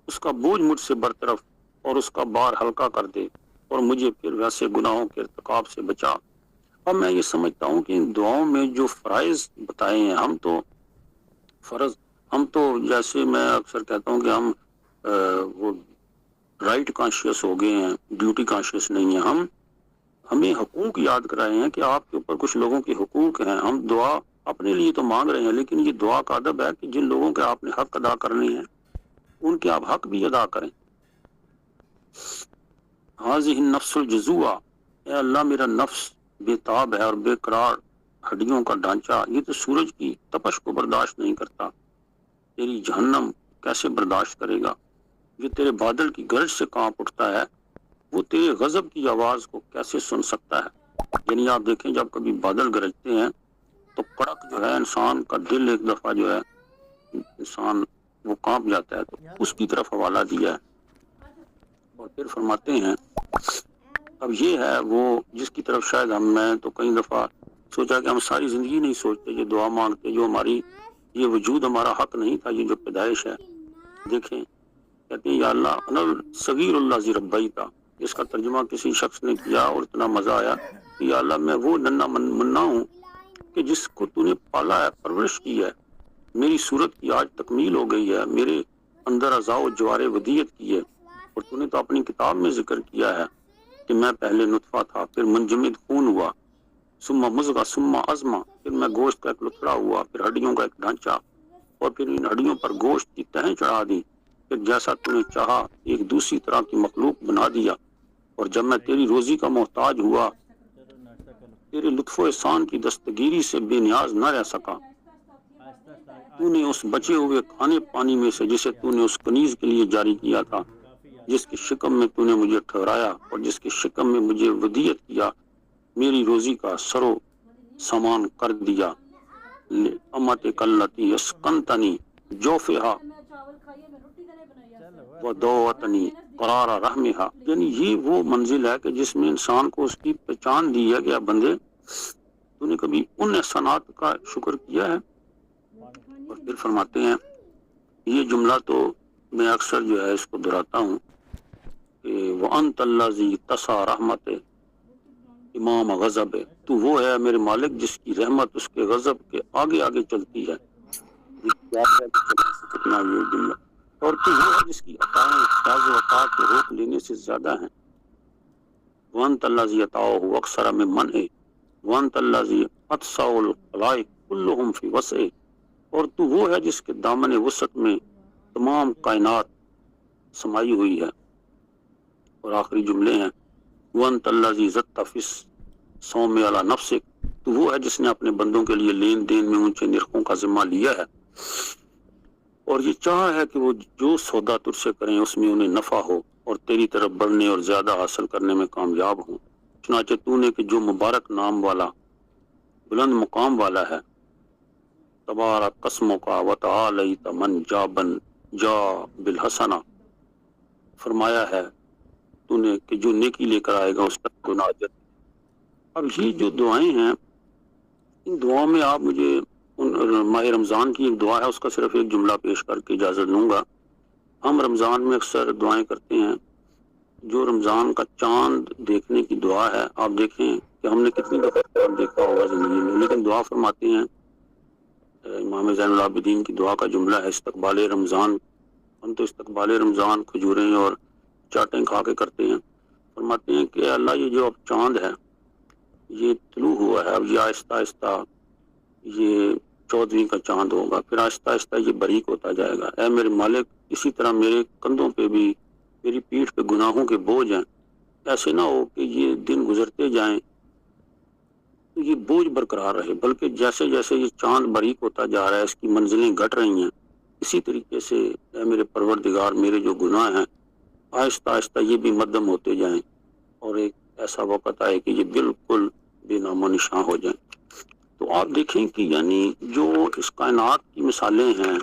اس کا بوجھ مجھ سے برطرف اور اس کا بار ہلکا کر دے، اور مجھے پھر ویسے گناہوں کے ارتکاب سے بچا۔ اب میں یہ سمجھتا ہوں کہ ان دعاؤں میں جو فرائض بتائے ہیں، ہم تو جیسے میں اکثر کہتا ہوں کہ ہم وہ رائٹ کانشیس ہو گئے ہیں، ڈیوٹی کانشیس نہیں ہیں۔ ہمیں حقوق یاد کرائے ہیں کہ آپ کے اوپر کچھ لوگوں کے حقوق ہیں، ہم دعا اپنے لیے تو مانگ رہے ہیں، لیکن یہ دعا کا ادب ہے کہ جن لوگوں کے آپ نے حق ادا کرنے ہیں ان کے آپ حق بھی ادا کریں۔ حاذہ النفس الجزوع، اے اللہ میرا نفس بے تاب ہے اور بے قرار ہڈیوں کا ڈھانچہ، یہ تو سورج کی تپش کو برداشت نہیں کرتا، تیری جہنم کیسے برداشت کرے گا؟ جو تیرے بادل کی گرج سے کانپ اٹھتا ہے وہ تیرے غضب کی آواز کو کیسے سن سکتا ہے؟ یعنی آپ دیکھیں جب کبھی بادل گرجتے ہیں تو کڑک جو ہے انسان کا دل ایک دفعہ جو ہے انسان وہ کانپ جاتا ہے، تو اس کی طرف حوالہ دیا ہے۔ اور پھر فرماتے ہیں اب یہ ہے وہ جس کی طرف شاید میں تو کئی دفعہ سوچا کہ ہم ساری زندگی نہیں سوچتے، یہ دعا مانگتے، جو ہماری یہ وجود ہمارا حق نہیں تھا، یہ جو پیدائش ہے۔ دیکھیں کہتے ہیں یا اللہ انا صغیر الذی ربیتہ، اس کا ترجمہ کسی شخص نے کیا اور اتنا مزہ آیا کہ یا اللہ میں وہ ننھا منا ہوں کہ جس کو تو نے پالا ہے، پرورش کی ہے، میری صورت کی آج تکمیل ہو گئی ہے، میرے اندر اعضاء و جوارے ودیت کی ہے، اور تو نے تو اپنی کتاب میں ذکر کیا ہے کہ میں پہلے نطفہ تھا، پھر منجمد خون ہوا، ثم مضغہ ثم عظمہ، پھر میں گوشت کا ایک لتھڑا ہوا، پھر ہڈیوں کا ایک ڈھانچہ، اور پھر ان ہڈیوں پر گوشت کی تہیں چڑھا دی، پھر جیسا تو نے چاہا ایک دوسری طرح کی مخلوق بنا دیا، اور جب میں تیری روزی کا محتاج ہوا، تیرے لطف و احسان کی دستگیری سے بے نیاز نہ رہ سکا، تو نے اس بچے ہوئے کھانے پانی میں سے جسے تو نے اس کنیز کے لیے جاری کیا تھا، جس کے شکم میں تو نے مجھے ٹھہرایا اور جس کے شکم میں مجھے ودیت کیا، میری روزی کا سرو سامان کر دیا، امت کلتی اسکنتنی جوفہا ودوتنی قرار رحمہا، یعنی یہ وہ منزل ہے کہ جس میں انسان کو اس کی پہچان دی ہے کہ اب بندے تو نے کبھی ان احسانات کا شکر کیا ہے؟ اور پھر فرماتے ہیں یہ جملہ تو میں اکثر جو ہے اس کو دہراتا ہوں کہ وَأَنْتَ الَّذِي تَسْعَى رَحْمَتِ امام غضب، تو وہ ہے میرے مالک جس کی رحمت اس کے غضب کے آگے آگے چلتی ہے۔ کتنا یہ جملہ، اور تو وہ ہے جس کی عطائیں فیض و عطا کے روک لینے سے زیادہ ہیں۔ وانت الذی یطاعہ اکثر من منع وانت الذی اطسع الخلائق کلہم فی وسع، اور تو وہ ہے جس کے دامن وسعت میں تمام کائنات سمائی ہوئی ہے۔ اور آخری جملے ہیں وانت الذی زدت فی الصوم علی نفسک، تو وہ ہے جس نے اپنے بندوں کے لیے لین دین میں اونچے نرخوں کا ذمہ لیا ہے، اور یہ چاہا ہے کہ وہ جو سودا تجھ سے کریں اس میں انہیں نفع ہو اور تیری طرف بڑھنے اور زیادہ حاصل کرنے میں کامیاب ہوں۔ چنانچہ تو نے کہ جو مبارک نام والا بلند مقام والا ہے، تبارک قسموں کا وتعالیت من جا بالحسنہ، فرمایا ہے تو نے کہ جو نیکی لے کر آئے گا اس کا گناہ اجر۔ اب یہ جو دعائیں ہیں، ان دعاؤں میں آپ مجھے ماہ رمضان کی ایک دعا ہے، اس کا صرف ایک جملہ پیش کر کے اجازت لوں گا۔ ہم رمضان میں اکثر دعائیں کرتے ہیں، جو رمضان کا چاند دیکھنے کی دعا ہے، آپ دیکھیں کہ ہم نے کتنی دفعہ چاند دیکھا ہوگا زندگی میں، لیکن دعا فرماتے ہیں امام زین العابدین کی دعا کا جملہ ہے استقبال رمضان، ہم تو استقبال رمضان کھجوریں اور چاٹیں کھا کے کرتے ہیں۔ فرماتے ہیں کہ اللہ یہ جو اب چاند ہے یہ طلوع ہوا ہے، اب یہ آہستہ آہستہ یہ 14ویں کا چاند ہوگا، پھر آہستہ آہستہ یہ باریک ہوتا جائے گا۔ اے میرے مالک، اسی طرح میرے کندھوں پہ بھی، میری پیٹھ پہ گناہوں کے بوجھ ہیں، ایسے نہ ہو کہ یہ دن گزرتے جائیں تو یہ بوجھ برقرار رہے، بلکہ جیسے جیسے یہ چاند باریک ہوتا جا رہا ہے، اس کی منزلیں گھٹ رہی ہیں، اسی طریقے سے اے میرے پروردگار، میرے جو گناہ ہیں آہستہ آہستہ یہ بھی مدھم ہوتے جائیں، اور ایک ایسا وقت آئے کہ یہ بالکل بے نام و نشاں ہو جائیں۔ تو آپ دیکھیں کہ یعنی جو اس کائنات کی مثالیں ہیں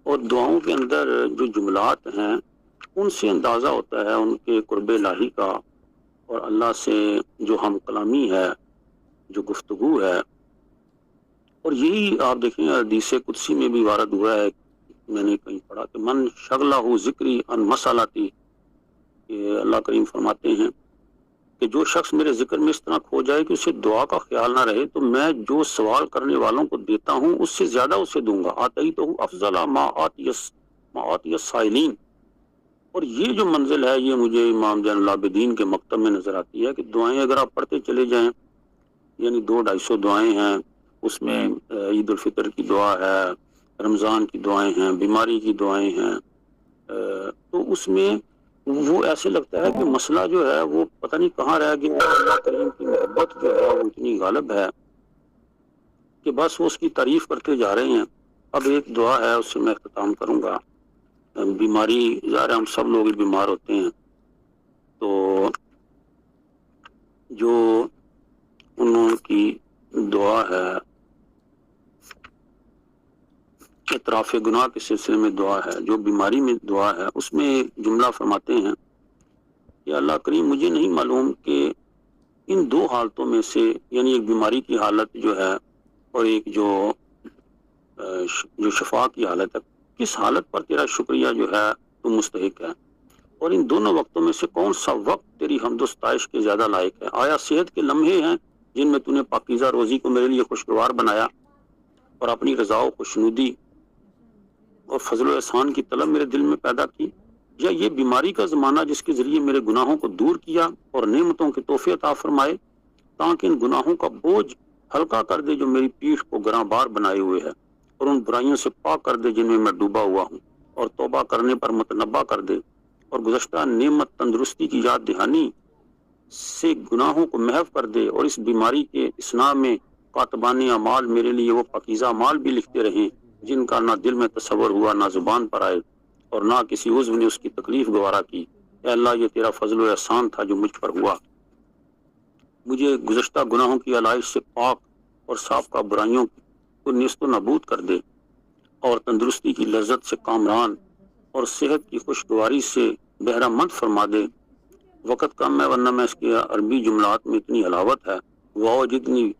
اور دعاؤں کے اندر جو جملات ہیں، ان سے اندازہ ہوتا ہے ان کے قرب الہی کا، اور اللہ سے جو ہم کلامی ہے، جو گفتگو ہے۔ اور یہی آپ دیکھیں حدیث قدسی میں بھی وارد ہوا ہے، میں نے کہیں پڑھا کہ من شغلہ ذکری ان مسالاتی، کہ اللہ کریم فرماتے ہیں کہ جو شخص میرے ذکر میں اس طرح کھو جائے کہ اسے دعا کا خیال نہ رہے، تو میں جو سوال کرنے والوں کو دیتا ہوں اس سے زیادہ اسے دوں گا، آتی تو افضل ما آتی السائلین۔ اور یہ جو منزل ہے یہ مجھے امام زین العابدین کے مکتب میں نظر آتی ہے کہ دعائیں اگر آپ پڑھتے چلے جائیں، یعنی 200-250 دعائیں ہیں، اس میں عید الفطر کی دعا ہے، رمضان کی دعائیں ہیں، بیماری کی دعائیں ہیں، تو اس میں وہ ایسے لگتا ہے کہ مسئلہ جو ہے وہ پتہ نہیں کہاں رہ گیا۔ اللہ کریم کی محبت جو ہے وہ اتنی غالب ہے کہ بس وہ اس کی تعریف کرتے جا رہے ہیں۔ اب ایک دعا ہے، اس سے میں اختتام کروں گا۔ بیماری، ظاہر ہم سب لوگ بیمار ہوتے ہیں، تو جو انہوں کی دعا ہے اطراف گناہ کے سلسلے میں دعا ہے، جو بیماری میں دعا ہے، اس میں ایک جملہ فرماتے ہیں کہ اللہ کریم مجھے نہیں معلوم کہ ان دو حالتوں میں سے، یعنی ایک بیماری کی حالت جو ہے اور ایک جو شفا کی حالت ہے، کس حالت پر تیرا شکریہ جو ہے تو مستحق ہے، اور ان دونوں وقتوں میں سے کون سا وقت تیری حمد و ستائش کے زیادہ لائق ہے؟ آیا صحت کے لمحے ہیں جن میں تو نے پاکیزہ روزی کو میرے لیے خوشگوار بنایا اور اپنی رضا و خوشنودی اور فضل و احسان کی طلب میرے دل میں پیدا کی، یا یہ بیماری کا زمانہ جس کے ذریعے میرے گناہوں کو دور کیا اور نعمتوں کے تحفے عطا فرمائے، تاکہ ان گناہوں کا بوجھ ہلکا کر دے جو میری پیٹھ کو گراں بار بنائے ہوئے ہے، اور ان برائیوں سے پاک کر دے جن میں میں ڈوبا ہوا ہوں، اور توبہ کرنے پر متنبہ کر دے، اور گزشتہ نعمت تندرستی کی یاد دہانی سے گناہوں کو محو کر دے، اور اس بیماری کے اصلاح میں کاتبان اعمال میرے لیے وہ پاکیزہ اعمال بھی لکھتے رہیں جن کا نہ دل میں تصور ہوا، نہ زبان پر آئے، اور نہ کسی عضو نے اس کی تکلیف گوارا کی۔ اے اللہ، یہ تیرا فضل و احسان تھا جو مجھ پر ہوا، مجھے گزشتہ گناہوں کی علائش سے پاک اور صاف کا برائیوں کو نیست و نابود کر دے، اور تندرستی کی لذت سے کامران اور صحت کی خوشگواری سے بہرہ مند فرما دے۔ وقت کم ہے ورنہ میں اس کے عربی جملات میں اتنی حلاوت ہے، واؤ جتنی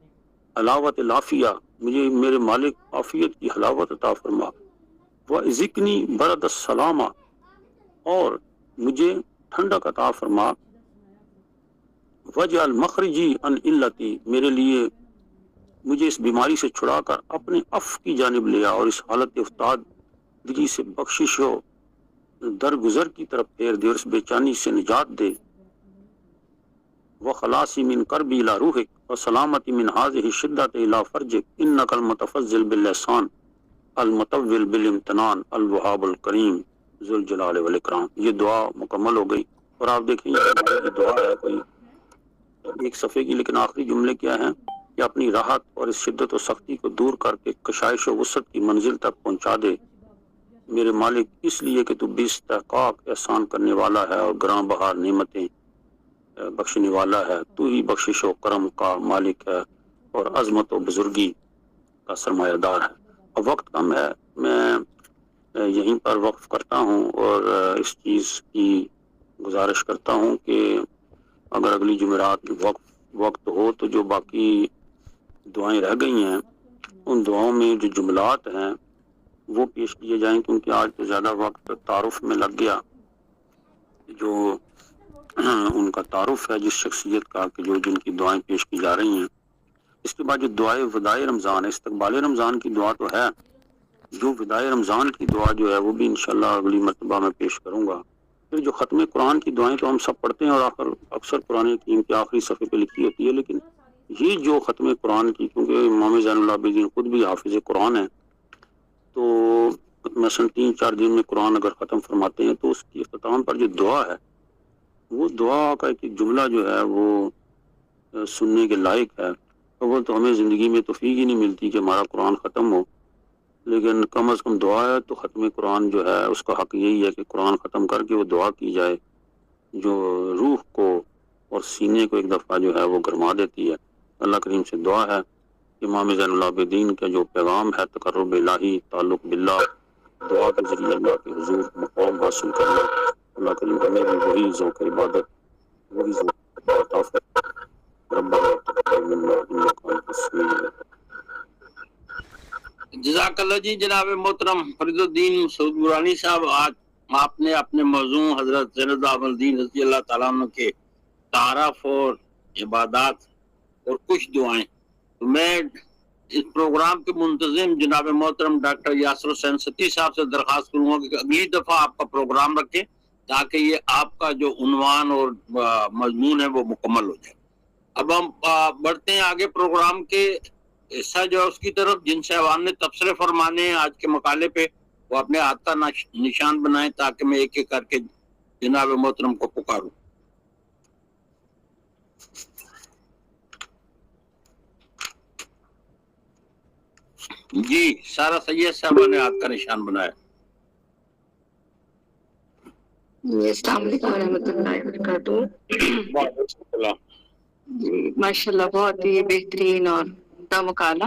حلاوت العافیہ، مجھے میرے مالک عافیت کی حلاوت عطا فرما، وَذِقْنِی برد السلامہ، اور مجھے ٹھنڈک عطا فرما، وجعل مخرجی ان علتی، میرے لیے مجھے اس بیماری سے چھڑا کر اپنے عفو کی جانب لیا، اور اس حالت افتادگی سے بخشش ہو درگزر کی طرف پھیر دے، اور اس بے چانی سے نجات دے، وخلاصی من کربی الی روحک وسلامتی من هذه الشدۃ الی فرجک انک المتفضل باللسان المتول بالامتنان الوهاب الکریم ذو الجلال والاکرام. یہ دعا مکمل ہو گئی. اور آپ دیکھیں یہ دعا ہے کوئی ایک صفحے کی، لیکن آخری جملے کیا ہیں کہ اپنی راحت اور اس شدت و سختی کو دور کر کے کشائش و وسعت کی منزل تک پہنچا دے میرے مالک، اس لیے کہ تو بے استحقاق احسان کرنے والا ہے اور گراں بہار نعمتیں بخشنے والا ہے. تو ہی بخشش و کرم کا مالک ہے اور عظمت و بزرگی کا سرمایہ دار ہے. اب وقت کم ہے، میں یہیں پر وقف کرتا ہوں اور اس چیز کی گزارش کرتا ہوں کہ اگر اگلی جمعرات وقت ہو تو جو باقی دعائیں رہ گئی ہیں ان دعاؤں میں جو جملات ہیں وہ پیش کیے جائیں، کیونکہ آج تو زیادہ وقت تعارف میں لگ گیا. جو ان کا تعارف ہے جس شخصیت کا کہ جو جن کی دعائیں پیش کی جا رہی ہیں. اس کے بعد جو دعائے وداع رمضان ہے، استقبال رمضان کی دعا تو ہے، جو وداع رمضان کی دعا جو ہے وہ بھی انشاءاللہ اگلی مرتبہ میں پیش کروں گا. پھر جو ختم قرآن کی دعائیں تو ہم سب پڑھتے ہیں اور اکثر قرآن حکیم کے آخری صفحے پہ لکھی ہوتی ہے، لیکن یہ جو ختم قرآن کی، کیونکہ امام زین العابدین خود بھی حافظ قرآن ہیں، تو مثلا 3-4 دن میں قرآن اگر ختم فرماتے ہیں تو اس کی اختتام پر جو دعا ہے وہ دعا کا ایک جملہ جو ہے وہ سننے کے لائق ہے. وہ تو ہمیں زندگی میں توفیق ہی نہیں ملتی کہ ہمارا قرآن ختم ہو، لیکن کم از کم دعا ہے تو ختم قرآن جو ہے اس کا حق یہی ہے کہ قرآن ختم کر کے وہ دعا کی جائے جو روح کو اور سینے کو ایک دفعہ جو ہے وہ گرما دیتی ہے. اللہ کریم سے دعا ہے کہ امام زین العابدین کا جو پیغام ہے تقرب الہی، تعلق باللہ، دعا کے ذریعے اللہ کے حضور مقام حاصل کرنا، اللہ کریم ہمیں بھی وہی ذوق عبادت، وہی ذوق عطا فرمائے. ربنا تقبل منا انک انت السمیع العلیم. جزاک اللہ جی. جناب محترم فرید الدین مسعود برانی صاحب، آج آپ نے اپنے موضوع حضرت زین العابدین رضی اللہ تعالیٰ عنہ کے تعارف اور عبادات اور کچھ دعائیں، تو میں اس پروگرام کے منتظم جناب محترم ڈاکٹر یاسر حسین ستی صاحب سے درخواست کروں گا کہ اگلی دفعہ آپ کا پروگرام رکھیں تاکہ یہ آپ کا جو عنوان اور مضمون ہے وہ مکمل ہو جائے. اب ہم بڑھتے ہیں آگے پروگرام کے حصہ جو ہے اس کی طرف. جن صاحبان نے تبصرے فرمانے ہیں آج کے مقالے پہ وہ اپنے ہاتھ کا نشان بنائیں تاکہ میں ایک ایک کر کے جناب محترم کو پکاروں. جی سارا سید صاحبہ نے ہاتھ کا نشان بنایا. جی السلام علیکم ورحمۃ اللہ وبرکاتہ. وعلیکم السلام. جی ماشاء اللہ بہت ہی بہترین اور عمدہ مقالہ.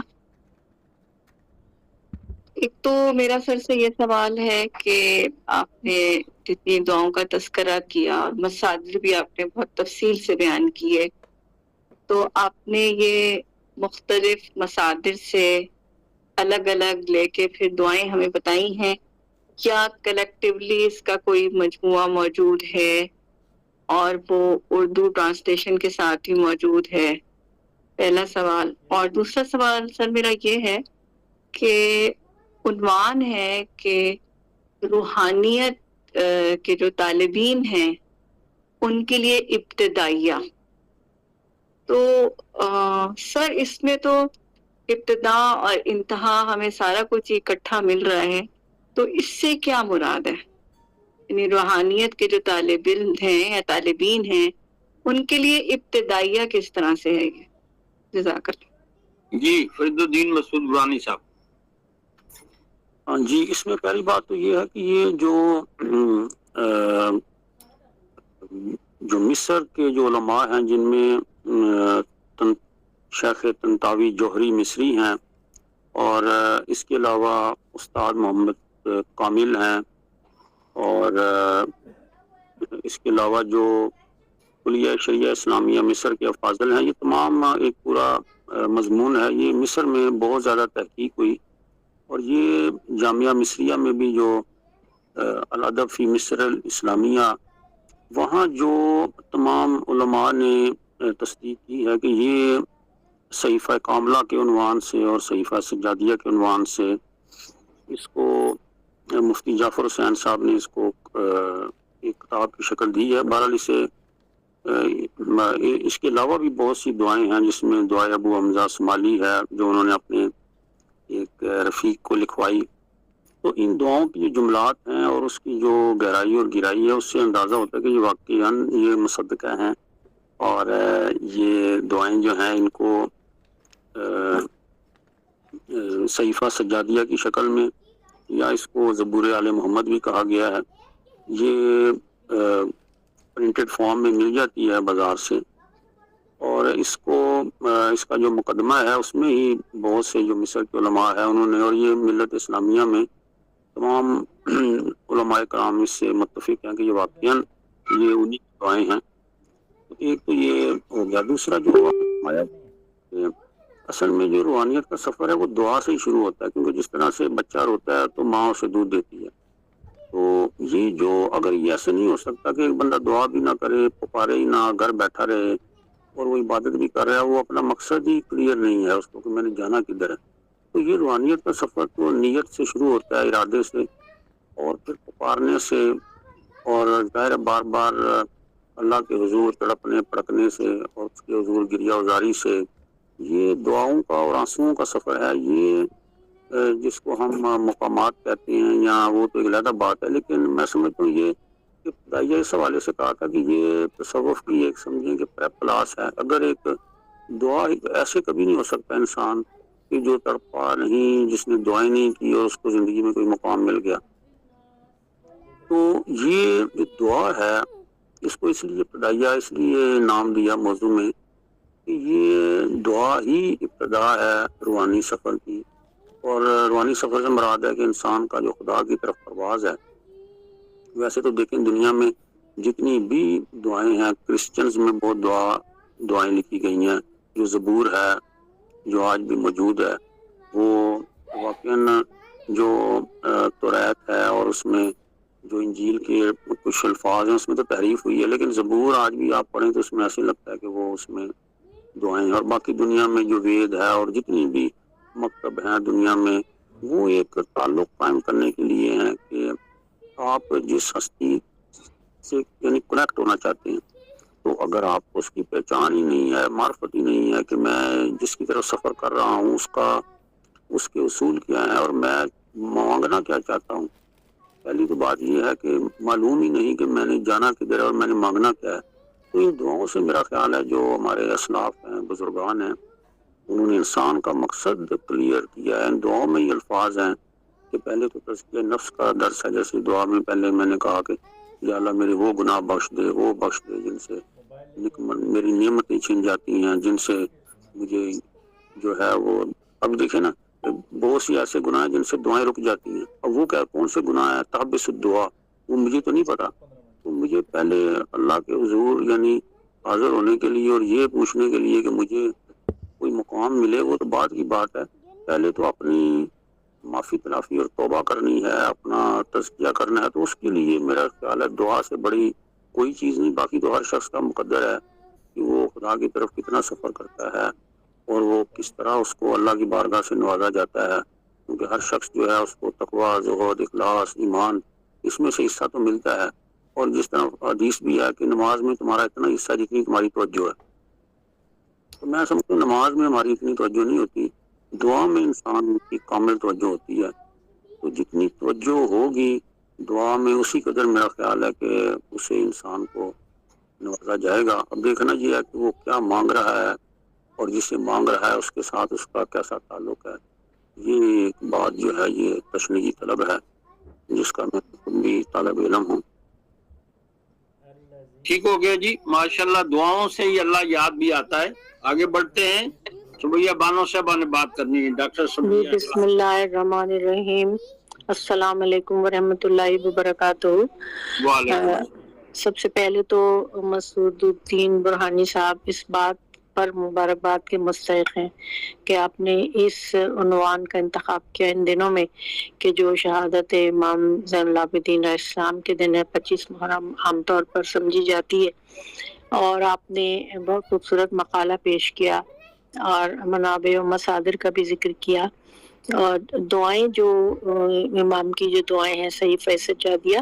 ایک تو میرا سر سے یہ سوال ہے کہ آپ نے جتنی دعاؤں کا تذکرہ کیا اور مصادر بھی آپ نے بہت تفصیل سے بیان کیے، تو آپ نے یہ مختلف مصادر سے الگ الگ لے کے پھر دعائیں ہمیں بتائی ہیں، کیا کلیکٹیولی اس کا کوئی مجموعہ موجود ہے اور وہ اردو ٹرانسلیشن کے ساتھ ہی موجود ہے؟ پہلا سوال. اور دوسرا سوال سر میرا یہ ہے کہ عنوان ہے کہ روحانیت کے جو طالبین ہیں ان کے لیے ابتدائیہ. تو سر اس میں تو ابتدا اور انتہا ہمیں سارا کچھ اکٹھا مل رہا ہے، تو اس سے کیا مراد ہے؟ یعنی روحانیت کے جو طالب علم ہیں یا طالبین ہیں ان کے لیے ابتدائیہ کس طرح سے ہے یہ؟ جزاک اللہ. جی فرید الدین مسعود برانی صاحب. ہاں جی، اس میں پہلی بات تو یہ ہے کہ یہ جو مصر کے جو علماء ہیں جن میں شیخ طنطاوی جوہری مصری ہیں اور اس کے علاوہ استاد محمد کامل ہیں اور اس کے علاوہ جو کلیہ شریعہ اسلامیہ مصر کے افاضل ہیں، یہ تمام ایک پورا مضمون ہے. یہ مصر میں بہت زیادہ تحقیق ہوئی اور یہ جامعہ مصریہ میں بھی جو الادب فی مصر الاسلامیہ، وہاں جو تمام علماء نے تصدیق کی ہے کہ یہ صحیفہ کاملہ کے عنوان سے اور صحیفہ سجادیہ کے عنوان سے اس کو مفتی جعفر حسین صاحب نے اس کو ایک کتاب کی شکل دی ہے. بہرحال اسے اس کے علاوہ بھی بہت سی دعائیں ہیں، جس میں دعائے ابو حمزہ شمالی ہے جو انہوں نے اپنے ایک رفیق کو لکھوائی. تو ان دعاؤں کی جو جملات ہیں اور اس کی جو گہرائی اور گہرائی ہے، اس سے اندازہ ہوتا ہے کہ یہ واقعاً یہ مصدقہ ہیں، اور یہ دعائیں جو ہیں ان کو صحیفہ سجادیہ کی شکل میں، یا اس کو زبور آل محمد بھی کہا گیا ہے، یہ پرنٹڈ فارم میں مل جاتی ہے بازار سے. اور اس کا جو مقدمہ ہے اس میں ہی بہت سے جو مصر کے علماء ہیں انہوں نے، اور یہ ملت اسلامیہ میں تمام علماء کرام اس سے متفق ہیں کہ یہ واقعاً یہ انہی کی دعائیں ہیں. ایک تو یہ ہو گیا. دوسرا جو آیا کہ اصل میں جو روحانیت کا سفر ہے وہ دعا سے ہی شروع ہوتا ہے، کیونکہ جس طرح سے بچہ روتا ہے تو ماں اسے دودھ دیتی ہے. تو یہ جو اگر یہ ایسے نہیں ہو سکتا کہ ایک بندہ دعا بھی نہ کرے، پکارے ہی نہ، گھر بیٹھا رہے اور وہ عبادت بھی کر رہا ہے، وہ اپنا مقصد ہی کلیئر نہیں ہے اس کو کہ میں نے جانا کدھر ہے. تو یہ روحانیت کا سفر تو نیت سے شروع ہوتا ہے، ارادے سے، اور پھر پکارنے سے، اور ظاہر بار بار اللہ کے حضور تڑپنے پڑکنے سے، اور اس کے حضور گریہ ازاری سے. یہ دعاؤں کا اور آنسوؤں کا سفر ہے. یہ جس کو ہم مقامات کہتے ہیں یا وہ تو ایک علیحدہ بات ہے، لیکن میں سمجھتا ہوں یہ ابتدائیہ اس حوالے سے کہا تھا کہ یہ تصوف کی ایک سمجھیں کہ پریپ کلاس ہے. اگر ایک دعا ایسے کبھی نہیں ہو سکتا انسان کہ جو تڑپا نہیں، جس نے دعائیں نہیں کی اور اس کو زندگی میں کوئی مقام مل گیا. تو یہ جو دعا ہے اس کو اس لیے ابتدائیہ اس لیے نام دیا موضوع میں کہ یہ دعا ہی ابتدا ہے روحانی سفر کی. اور روحانی سفر سے مراد ہے کہ انسان کا جو خدا کی طرف پرواز ہے. ویسے تو دیکھیں دنیا میں جتنی بھی دعائیں ہیں، کرسچنز میں بہت دعائیں لکھی گئی ہیں. جو زبور ہے جو آج بھی موجود ہے، وہ واقعاً جو توریت ہے اور اس میں جو انجیل کے کچھ الفاظ ہیں اس میں تو تحریف ہوئی ہے، لیکن زبور آج بھی آپ پڑھیں تو اس میں ایسے لگتا ہے کہ وہ اس میں دعائیں ہیں. اور باقی دنیا میں جو وید ہے اور جتنی بھی مکتب ہیں دنیا میں، وہ ایک تعلق قائم کرنے کے لیے ہیں کہ آپ جس ہستی سے یعنی کنیکٹ ہونا چاہتے ہیں، تو اگر آپ کو اس کی پہچان ہی نہیں ہے، معرفت ہی نہیں ہے کہ میں جس کی طرف سفر کر رہا ہوں اس کے اصول کیا ہیں اور میں مانگنا کیا چاہتا ہوں. پہلی تو بات یہ ہے کہ معلوم ہی نہیں کہ میں نے جانا کدھر ہے اور میں نے مانگنا کیا ہے. تو ان دعاؤں سے میرا خیال ہے جو ہمارے اسلاف ہیں، بزرگان ہیں، انہوں نے انسان کا مقصد کلیئر کیا ہے. ان دعاؤں میں یہ الفاظ ہیں کہ پہلے تو تزکیہ نفس کا درس ہے. جیسے دعا میں پہلے میں نے کہا کہ یا اللہ میرے وہ گناہ بخش دے، وہ بخش دے جن سے میری نعمتیں چھن جاتی ہیں، جن سے مجھے جو ہے وہ، اب دیکھیں نا بہت سی ایسے گناہ ہیں جن سے دعائیں رک جاتی ہیں. اب وہ کیا کون سے گناہ ہیں؟ تحبس الدعا، وہ مجھے تو نہیں پتا. تو مجھے پہلے اللہ کے حضور یعنی حاضر ہونے کے لیے اور یہ پوچھنے کے لیے کہ مجھے کوئی مقام ملے، وہ تو بعد کی بات ہے. پہلے تو اپنی معافی تلافی اور توبہ کرنی ہے، اپنا تزکیہ کرنا ہے. تو اس کے لیے میرا خیال ہے دعا سے بڑی کوئی چیز نہیں. باقی تو ہر شخص کا مقدر ہے کہ وہ خدا کی طرف کتنا سفر کرتا ہے اور وہ کس طرح اس کو اللہ کی بارگاہ سے نوازا جاتا ہے. کیونکہ ہر شخص جو ہے اس کو تقویٰ، زہد، اخلاص، ایمان، اس میں سے حصہ تو ملتا ہے. اور جس طرح حدیث بھی ہے کہ نماز میں تمہارا اتنا حصہ جتنی تمہاری توجہ ہے. تو میں سمجھتا ہوں نماز میں ہماری اتنی توجہ نہیں ہوتی، دعا میں انسان کی کامل توجہ ہوتی ہے. تو جتنی توجہ ہوگی دعا میں اسی قدر میرا خیال ہے کہ اسے انسان کو نوازا جائے گا. اب دیکھنا یہ ہے کہ وہ کیا مانگ رہا ہے اور جسے مانگ رہا ہے اس کے ساتھ اس کا کیسا تعلق ہے. یہ ایک بات جو ہے یہ تشنیعی طلب ہے جس کا میں خود بھی طالب علم ہوں. ٹھیک ہو گیا جی، ماشاءاللہ. دعاؤں سے ہی اللہ یاد بھی آتا ہے. آگے بڑھتے ہیں. سمیہ بانو صاحبہ نے بات کرنی ہے. ڈاکٹر سمیہ. بسم اللہ الرحمن الرحیم. السلام علیکم ورحمۃ اللہ وبرکاتہ. سب سے پہلے تو مسعود الدین برہانی صاحب اس بات پر مبارکباد کے مستحق ہیں کہ آپ نے اس عنوان کا انتخاب کیا ان دنوں میں کہ جو شہادت امام زین العابدین علیہ السلام کے دن ہے 25 محرم عام طور پر سمجھی جاتی ہے. اور آپ نے بہت خوبصورت مقالہ پیش کیا اور منابع و مصادر کا بھی ذکر کیا. اور دعائیں جو امام کی جو دعائیں ہیں صحیفہ سجادیہ،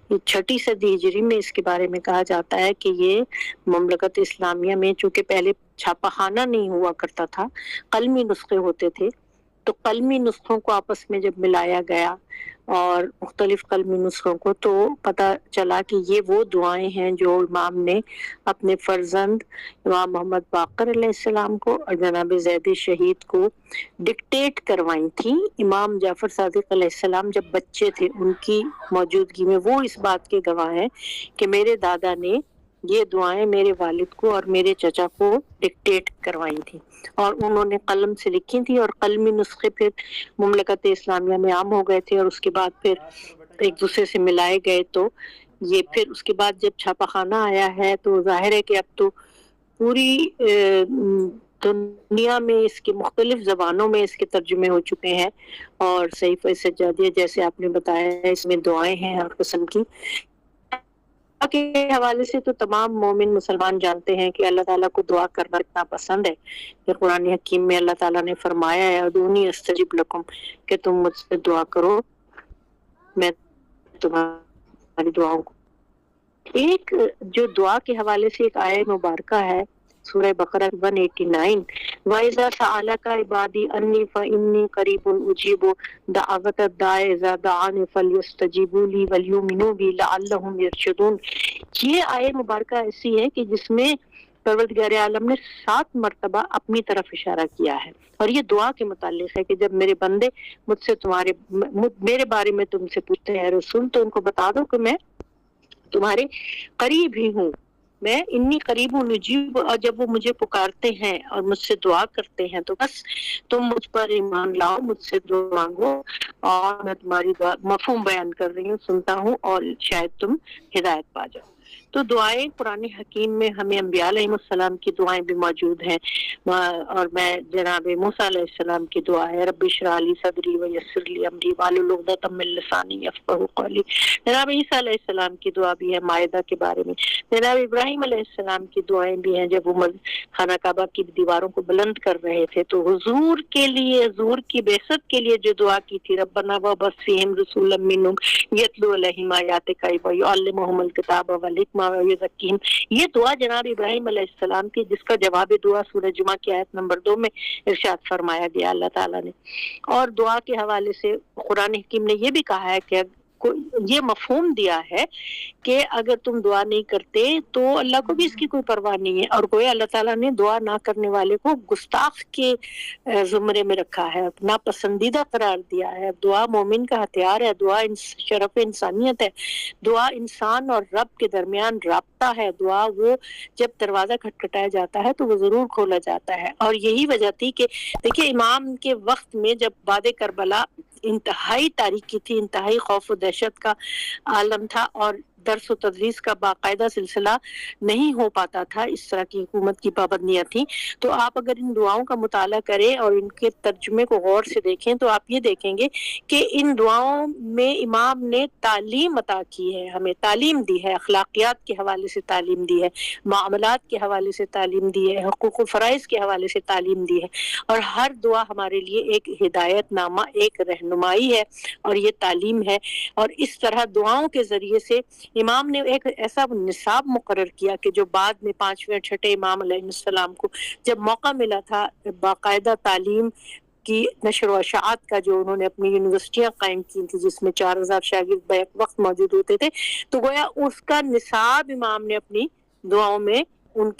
یہ 6 صدی ہجری میں اس کے بارے میں کہا جاتا ہے کہ یہ مملکت اسلامیہ میں، چونکہ پہلے چھاپا خانہ نہیں ہوا کرتا تھا، قلمی نسخے ہوتے تھے، تو قلمی نسخوں کو آپس میں جب ملایا گیا اور مختلف قلمی نسخوں کو، تو پتہ چلا کہ یہ وہ دعائیں ہیں جو امام نے اپنے فرزند امام محمد باقر علیہ السلام کو اور جناب زید شہید کو ڈکٹیٹ کروائی تھیں۔ امام جعفر صادق علیہ السلام جب بچے تھے، ان کی موجودگی میں وہ اس بات کے گواہ ہیں کہ میرے دادا نے یہ دعائیں میرے والد کو اور میرے چچا کو ڈکٹیٹ کروائی تھیں، اور انہوں نے قلم سے لکھی تھی، اور قلمی نسخے پھر مملکت اسلامیہ میں عام ہو گئے تھے، اور اس کے بعد پھر ایک دوسرے سے ملائے گئے۔ تو یہ پھر اس کے بعد جب چھاپا خانہ آیا ہے تو ظاہر ہے کہ اب تو پوری دنیا میں اس کے مختلف زبانوں میں اس کے ترجمے ہو چکے ہیں، اور صحیفہ سجادیہ جیسے آپ نے بتایا ہے اس میں دعائیں ہیں ہر قسم کی۔ کے حوالے سے تو تمام مومن مسلمان جانتے ہیں کہ اللہ تعالیٰ کو دعا کرنا اتنا پسند ہے کہ قرآن حکیم میں اللہ تعالیٰ نے فرمایا ہے ادعونی استجب لکم، کہ تم مجھ سے دعا کرو میں تمہاری دعاؤں کو۔ ایک جو دعا کے حوالے سے ایک آیت مبارکہ ہے سورہ بقرہ 189، وَإِذَا سَأَلَكَ عِبَادِي أَنِّي فَإِنِّي قَرِيبٌ أُجِيبُ دَعْوَةَ الدَّاعِ إِذَا دَعَانِ فَلْيَسْتَجِيبُوا لِي وَلْيُؤْمِنُوا بِي لَعَلَّهُمْ يَرْشُدُونَ۔ یہ آیت مبارکہ ایسی ہے کہ جس میں پروردگار عالم نے 7 مرتبہ اپنی طرف اشارہ کیا ہے، اور یہ دعا کے متعلق ہے کہ جب میرے بندے مجھ سے میرے بارے میں تم سے پوچھتے ہیں رسول، تو ان کو بتا دو کہ میں تمہارے قریب ہی ہوں، میں انی قریب ہوں نجیب، اور جب وہ مجھے پکارتے ہیں اور مجھ سے دعا کرتے ہیں تو بس تم مجھ پر ایمان لاؤ، مجھ سے دعا مانگو، اور میں تمہاری دعا مفہوم بیان کر رہی ہوں، سنتا ہوں، اور شاید تم ہدایت پا جاؤ۔ تو دعائیں قرآن حکیم میں ہمیں انبیاء علیہ السلام کی دعائیں بھی موجود ہیں، اور میں جناب موسیٰ علیہ السلام کی دعا ہے رب اشرح لی صدری ویسر لی امری واحلل عقدۃ من لسانی یفقہوا قولی۔ جناب عیسیٰ علیہ السلام کی دعا بھی ہے مائدہ کے بارے میں۔ جناب ابراہیم علیہ السلام کی دعائیں بھی ہیں، جب وہ خانہ کعبہ کی دیواروں کو بلند کر رہے تھے تو حضور کے لیے، حضور کی بعثت کے لیے جو دعا کی تھی، ربنا وابعث فیہم رسولا منہم یتلو علیہم آیاتک ویعلمہم الکتاب والحکمہ ویزکیہم، یہ دعا جناب ابراہیم علیہ السلام کی، جس کا جواب دعا سورہ جمعہ کی آیت نمبر 2 میں ارشاد فرمایا گیا اللہ تعالیٰ نے۔ اور دعا کے حوالے سے قرآن حکیم نے یہ بھی کہا ہے کہ یہ مفہوم دیا ہے کہ اگر تم دعا نہیں کرتے تو اللہ کو بھی اس کی کوئی پرواہ نہیں ہے، اور کوئی اللہ تعالیٰ نے دعا نہ کرنے والے کو گستاخ کے زمرے میں رکھا ہے، ناپسندیدہ قرار دیا ہے۔ دعا مومن کا ہتھیار ہے، دعا شرف انسانیت ہے، دعا انسان اور رب کے درمیان رابطہ ہے، دعا وہ جب دروازہ کھٹکھٹایا جاتا ہے تو وہ ضرور کھولا جاتا ہے۔ اور یہی وجہ تھی کہ دیکھیے امام کے وقت میں جب باد کربلا انتہائی تاریکی تھی، انتہائی خوف و دہشت کا عالم تھا، اور درس و تدریس کا باقاعدہ سلسلہ نہیں ہو پاتا تھا، اس طرح کی حکومت کی پابندیاں تھیں، تو آپ اگر ان دعاؤں کا مطالعہ کریں اور ان کے ترجمے کو غور سے دیکھیں تو آپ یہ دیکھیں گے کہ ان دعاؤں میں امام نے تعلیم عطا کی ہے، ہمیں تعلیم دی ہے، اخلاقیات کے حوالے سے تعلیم دی ہے، معاملات کے حوالے سے تعلیم دی ہے، حقوق و فرائض کے حوالے سے تعلیم دی ہے، اور ہر دعا ہمارے لیے ایک ہدایت نامہ، ایک رہنمائی ہے، اور یہ تعلیم ہے۔ اور اس طرح دعاؤں کے ذریعے سے امام نے ایک ایسا نصاب مقرر کیا کہ جو بعد میں 5ویں 6 امام علیہ السلام کو جب موقع ملا تھا باقاعدہ تعلیم کی نشر و اشاعت کا، جو انہوں نے اپنی یونیورسٹیاں قائم کی تھی جس میں 4000 شاگرد بیک وقت موجود ہوتے تھے، تو گویا اس کا نصاب امام نے اپنی دعاؤں میں ان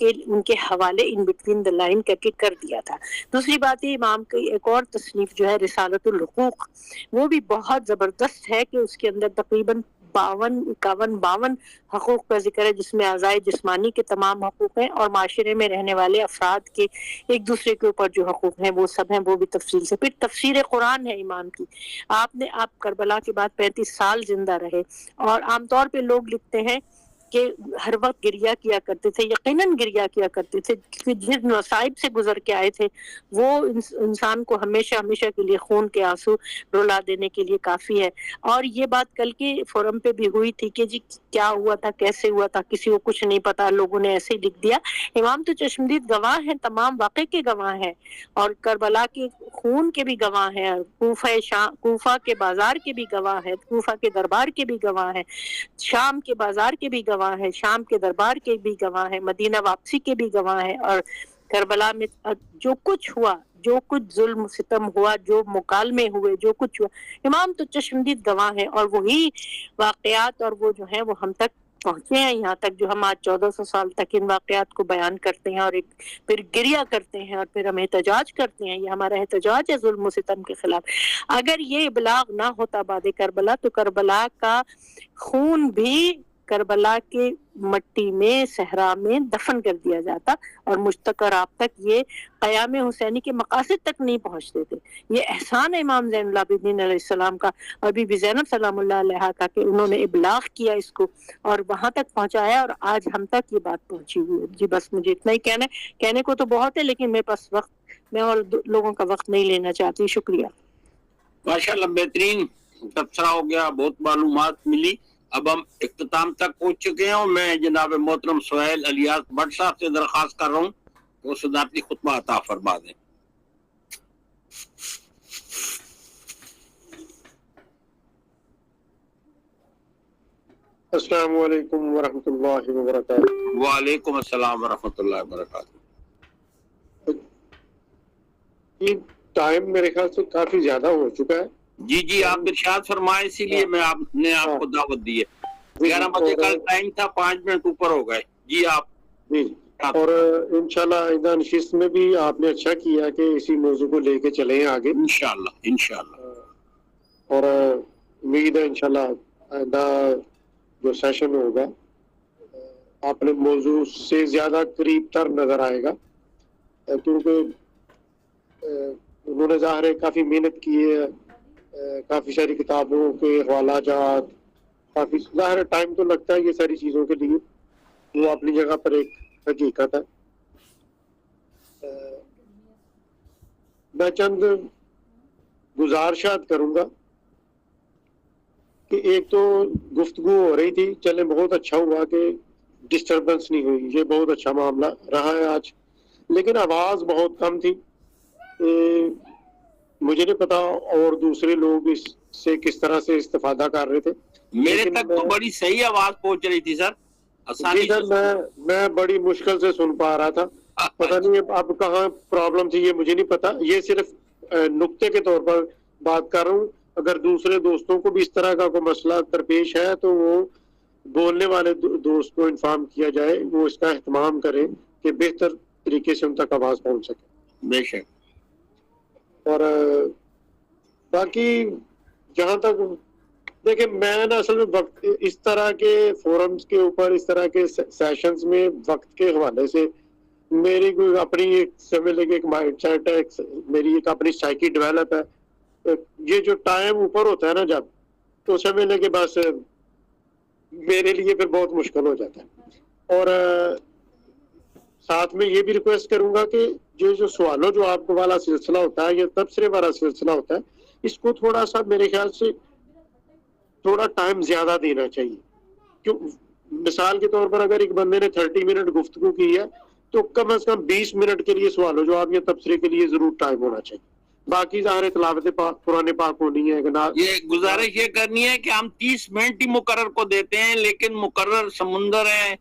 کے حوالے ان بٹوین دا لائن کر دیا تھا۔ دوسری بات یہ امام کی ایک اور تصنیف جو ہے رسالۃ الحقوق، وہ بھی بہت زبردست ہے کہ اس کے اندر تقریباً 52 حقوق کا ذکر ہے، جس میں اعضائے جسمانی کے تمام حقوق ہیں، اور معاشرے میں رہنے والے افراد کے ایک دوسرے کے اوپر جو حقوق ہیں وہ سب ہیں، وہ بھی تفصیل سے۔ پھر تفسیر قرآن ہے امام کی، آپ کربلا کے بعد 35 سال زندہ رہے، اور عام طور پہ لوگ لکھتے ہیں کہ ہر وقت گریا کیا کرتے تھے، یقیناً گریا کیا کرتے تھے کہ جن مصائب سے گزر کے آئے تھے وہ انسان کو ہمیشہ ہمیشہ کے لیے خون کے آنسو رلا دینے کے لیے کافی ہے۔ اور یہ بات کل کے فورم پہ بھی ہوئی تھی کہ جی کیا ہوا تھا، کیسے ہوا تھا، کسی کو کچھ نہیں پتا، لوگوں نے ایسے ہی لکھ دیا۔ امام تو چشمدید گواہ ہیں، تمام واقعے کے گواہ ہیں، اور کربلا کے خون کے بھی گواہ ہیں، کوفہ کے بازار کے بھی گواہ ہیں، کوفہ کے دربار کے بھی گواہ ہیں، شام کے بازار کے بھی گواہ ہیں، شام کے دربار کے بھی گواہ ہیں، مدینہ واپسی کے بھی گواہ ہیں، اور کربلا میں جو کچھ ہوا، جو کچھ ظلم ستم ہوا، جو مکالمے ہوئے، جو کچھ ہوا، امام تو چشمدید گواہ ہیں، اور وہی واقعات اور وہ جو ہیں وہ ہم تک پہنچے ہیں، یہاں تک جو ہم آج 1400 سال تک ان واقعات کو بیان کرتے ہیں اور ایک پھر گریہ کرتے ہیں اور پھر ہم احتجاج کرتے ہیں۔ یہ ہمارا احتجاج ہے ظلم و ستم کے خلاف۔ اگر یہ ابلاغ نہ ہوتا بعد کربلا تو کربلا کا خون بھی کربلا کے مٹی میں، صحرا میں دفن کر دیا جاتا، اور مجھ تک اور آپ تک یہ قیام حسینی کے مقاصد تک نہیں پہنچتے تھے۔ یہ احسان ہے امام زین العابدین علیہ السلام کا اور بی بی زینب سلام اللہ علیہا کا کہ انہوں نے ابلاغ کیا اس کو اور وہاں تک پہنچایا، اور آج ہم تک یہ بات پہنچی ہوئی ہے۔ جی بس مجھے اتنا ہی کہنا ہے، کہنے کو تو بہت ہے لیکن میرے پاس وقت، میں اور لوگوں کا وقت نہیں لینا چاہتی۔ شکریہ۔ ماشاءاللہ بہترین تبصرہ ہو گیا، بہت معلومات ملی۔ اب ہم اختتام تک پہنچ چکے ہیں اور میں جناب محترم سہیل الیاس بٹ صاحب سے درخواست کر رہا ہوں کہ وہ صدارتی خطبہ عطا فرما دیں۔ السلام علیکم ورحمۃ اللہ وبرکاتہ۔ وعلیکم السلام ورحمۃ اللہ وبرکاتہ۔ یہ ٹائم میرے خیال سے کافی زیادہ ہو چکا ہے۔ جی جی آپ ارشاد فرمائے، اسی لیے میں آپ نے آپ کو دعوت دی ہے۔ 11 بجے کل ٹائم تھا، 5 منٹ اوپر ہو گئے۔ جی آپ جی اور انشاءاللہ آئندہ نشست میں بھی آپ نے اچھا کیا کہ اسی موضوع کو لے کے چلیں آگے انشاءاللہ انشاءاللہ۔ اور امید ہے انشاءاللہ آئندہ جو سیشن ہوگا اپنے موضوع سے زیادہ قریب تر نظر آئے گا، کیونکہ انہوں نے ظاہر ہے کافی محنت کی ہے، کافی ساری کتابوں کے حوالہ جات، کافی ظاہر ٹائم تو لگتا ہے یہ ساری چیزوں کے لیے، وہ اپنی جگہ پر ایک حقیقت ہے۔ میں چند گزارشات کروں گا کہ ایک تو گفتگو ہو رہی تھی، چلے بہت اچھا ہوا کہ ڈسٹربنس نہیں ہوئی، یہ بہت اچھا معاملہ رہا ہے آج، لیکن آواز بہت کم تھی۔ مجھے نہیں پتا اور دوسرے لوگ اس سے کس طرح سے استفادہ کر رہے تھے۔ میرے تک تو بڑی صحیح آواز پہنچ رہی تھی سر، جی سر، میں بڑی مشکل سے سن پا رہا تھا، پتہ نہیں اب کہاں پرابلم تھی، یہ مجھے نہیں پتا، یہ صرف نقطے کے طور پر بات کر رہا ہوں۔ اگر دوسرے دوستوں کو بھی اس طرح کا کوئی مسئلہ درپیش ہے تو وہ بولنے والے دوست کو انفارم کیا جائے، وہ اس کا اہتمام کریں کہ بہتر طریقے سے ان تک آواز پہنچ سکے۔ بے شک۔ اور باقی جہاں تک دیکھیں، میں نا اصل میں وقت اس طرح کے فورمز کے اوپر، اس طرح کے سیشنز میں وقت کے حوالے سے میری کوئی اپنی ایک سمجھ لے کہ ایک مائنڈ سیٹ ہے، میری ایک اپنی سائیکی ڈیولپ ہے۔ یہ جو ٹائم اوپر ہوتا ہے نا جب، تو سمجھ لے کہ بس میرے لیے پھر بہت مشکل ہو جاتا ہے۔ اور ساتھ میں یہ بھی ریکویسٹ کروں گا کہ یہ جو سوالوں جو آپ کو والا سلسلہ ہوتا ہے، یہ تبصرے والا سلسلہ ہوتا ہے، اس کو تھوڑا سا میرے خیال سے تھوڑا ٹائم زیادہ دینا چاہیے۔ کیوں مثال کے طور پر اگر ایک بندے نے 30 منٹ گفتگو کی ہے تو کم از کم 20 منٹ کے لیے سوال جو آپ یہ تبصرے کے لیے ضرور ٹائم ہونا چاہیے۔ باقی ظاہر تلاوت پاک قرآن پاک ہونی ہے۔ یہ گزارش یہ کرنی ہے کہ ہم 30 منٹ ہی مقرر کو دیتے ہیں، لیکن مقرر سمندر ہے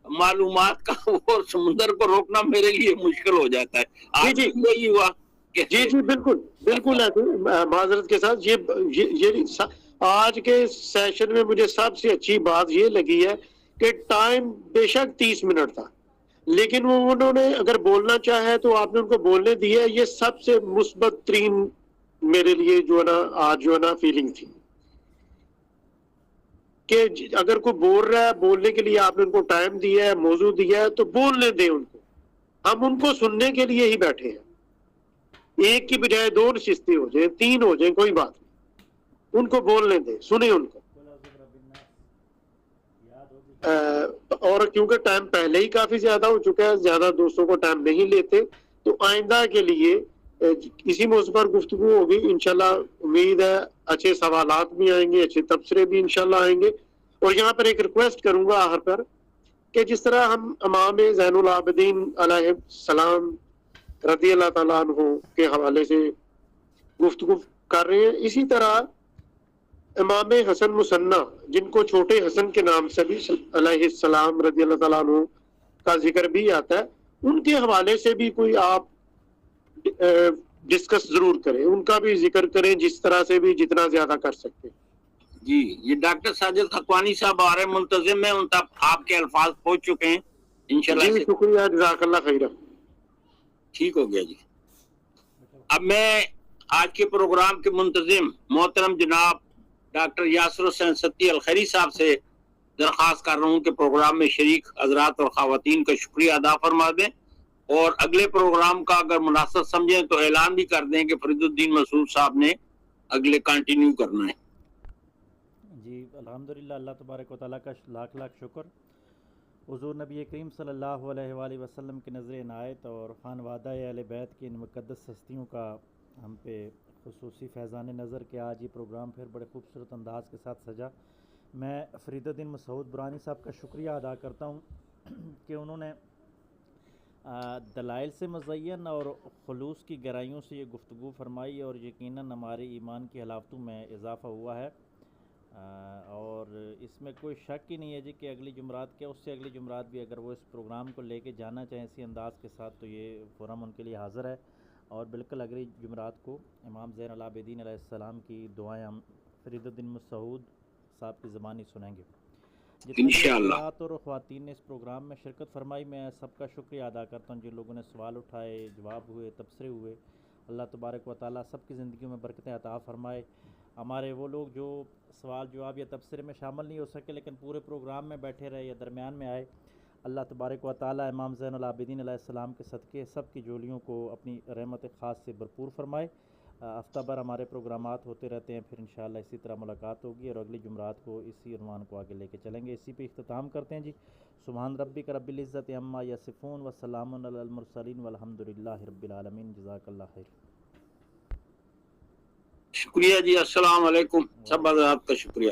معلومات کا، وہ سمندر کو روکنا میرے لیے مشکل ہو جاتا ہے۔ آج یہی ہوا کہ جی بالکل بالکل ہے، معذرت کے ساتھ یہ آج کے سیشن میں مجھے سب سے اچھی بات یہ لگی ہے کہ ٹائم بے شک 30 منٹ تھا، لیکن وہ انہوں نے اگر بولنا چاہے تو آپ نے ان کو بولنے دیا۔ یہ سب سے مثبت ترین میرے لیے جو ہے نا آج جو ہے نا فیلنگ تھی کہ اگر کوئی بول رہا ہے، بولنے کے لیے آپ نے ان کو ٹائم دیا ہے، موضوع دیا ہے، تو بولنے دیں ان کو۔ ہم ان کو سننے کے لیے ہی بیٹھے ہیں، ایک کی بجائے 2 نشستیں ہو جائیں، 3 ہو جائیں، کوئی بات نہیں، ان کو بولنے دیں، سنیں ان کو۔ اور کیونکہ ٹائم پہلے ہی کافی زیادہ ہو چکا ہے, زیادہ دوستوں کو ٹائم نہیں لیتے, تو آئندہ کے لیے اسی موضوع پر گفتگو ہوگی انشاءاللہ. امید ہے اچھے سوالات بھی آئیں گے, اچھے تبصرے بھی انشاءاللہ آئیں گے. اور یہاں پر ایک ریکویسٹ کروں گا آخر پر کہ جس طرح ہم امام زین العابدین علیہ السلام رضی اللہ تعالیٰ عنہ کے حوالے سے گفتگو کر رہے ہیں, اسی طرح امام حسن مصنع جن کو چھوٹے حسن کے نام سے بھی علیہ السلام رضی اللہ تعالیٰ عنہ کا ذکر بھی آتا ہے, ان کے حوالے سے بھی کوئی آپ ڈسکس ضرور کریں, ان کا بھی ذکر کریں جس طرح سے بھی جتنا زیادہ کر سکتے. جی, یہ ڈاکٹر ساجد حقوانی صاحب آ رہے ہیں, منتظم ہیں, ان تک آپ کے الفاظ پہنچ چکے ہیں انشاءاللہ. جی شکریہ, جزاک اللہ خیرہ. ٹھیک ہو گیا جی. اب میں آج کے پروگرام کے منتظم محترم جناب ڈاکٹر یاسر حسین ستی الخیری صاحب سے درخواست کر رہا ہوں کہ پروگرام میں شریک حضرات اور خواتین کا شکریہ ادا فرما دیں, اور اگلے پروگرام کا اگر مناسب سمجھیں تو اعلان بھی کر دیں کہ فرید الدین مسعود صاحب نے اگلے کنٹینیو کرنا ہے. جی الحمدللہ, اللہ تبارک و تعالیٰ کا لاکھ لاکھ شکر. حضور نبی کریم صلی اللہ علیہ وآلہ وسلم کی نظر عنایت اور خانوادہ اہل بیت کی ان مقدس ہستیوں کا ہم پہ خصوصی فیضان نظر کہ آج یہ پروگرام پھر بڑے خوبصورت انداز کے ساتھ سجا. میں فرید الدین مسعود برانی صاحب کا شکریہ ادا کرتا ہوں کہ انہوں نے دلائل سے مزین اور خلوص کی گہرائیوں سے یہ گفتگو فرمائی, اور یقیناً ہمارے ایمان کی حلاوتوں میں اضافہ ہوا ہے. اور اس میں کوئی شک ہی نہیں ہے جی کہ اگلی جمعرات کیا اس سے اگلی جمعرات بھی اگر وہ اس پروگرام کو لے کے جانا چاہیں اسی انداز کے ساتھ تو یہ فورم ان کے لیے حاضر ہے. اور بالکل اگلی جمعرات کو امام زین العابدین علیہ السلام کی دعائیں ہم فرید الدین مسعود صاحب کی زبانی سنیں گے. انشاءاللہ. حضرات اور خواتین نے اس پروگرام میں شرکت فرمائی, میں سب کا شکریہ ادا کرتا ہوں. جن لوگوں نے سوال اٹھائے, جواب ہوئے, تبصرے ہوئے, اللہ تبارک و تعالیٰ سب کی زندگیوں میں برکتیں عطا فرمائے. ہمارے وہ لوگ جو سوال جواب یا تبصرے میں شامل نہیں ہو سکے لیکن پورے پروگرام میں بیٹھے رہے یا درمیان میں آئے, اللہ تبارک و تعالیٰ امام زین العابدین علیہ السلام کے صدقے سب کی جولیوں کو اپنی رحمت خاص سے بھرپور فرمائے. ہفتہ بھر ہمارے پروگرامات ہوتے رہتے ہیں, پھر انشاءاللہ اسی طرح ملاقات ہوگی اور اگلی جمعرات کو اسی عنوان کو آگے لے کے چلیں گے. اسی پہ اختتام کرتے ہیں جی. سبحان ربک رب العزت عما یصفون وسلام علی المرسلین والحمدللہ رب العالمین. جزاک اللہ خیر. شکریہ جی, السلام علیکم. سب حضرات کا شکریہ.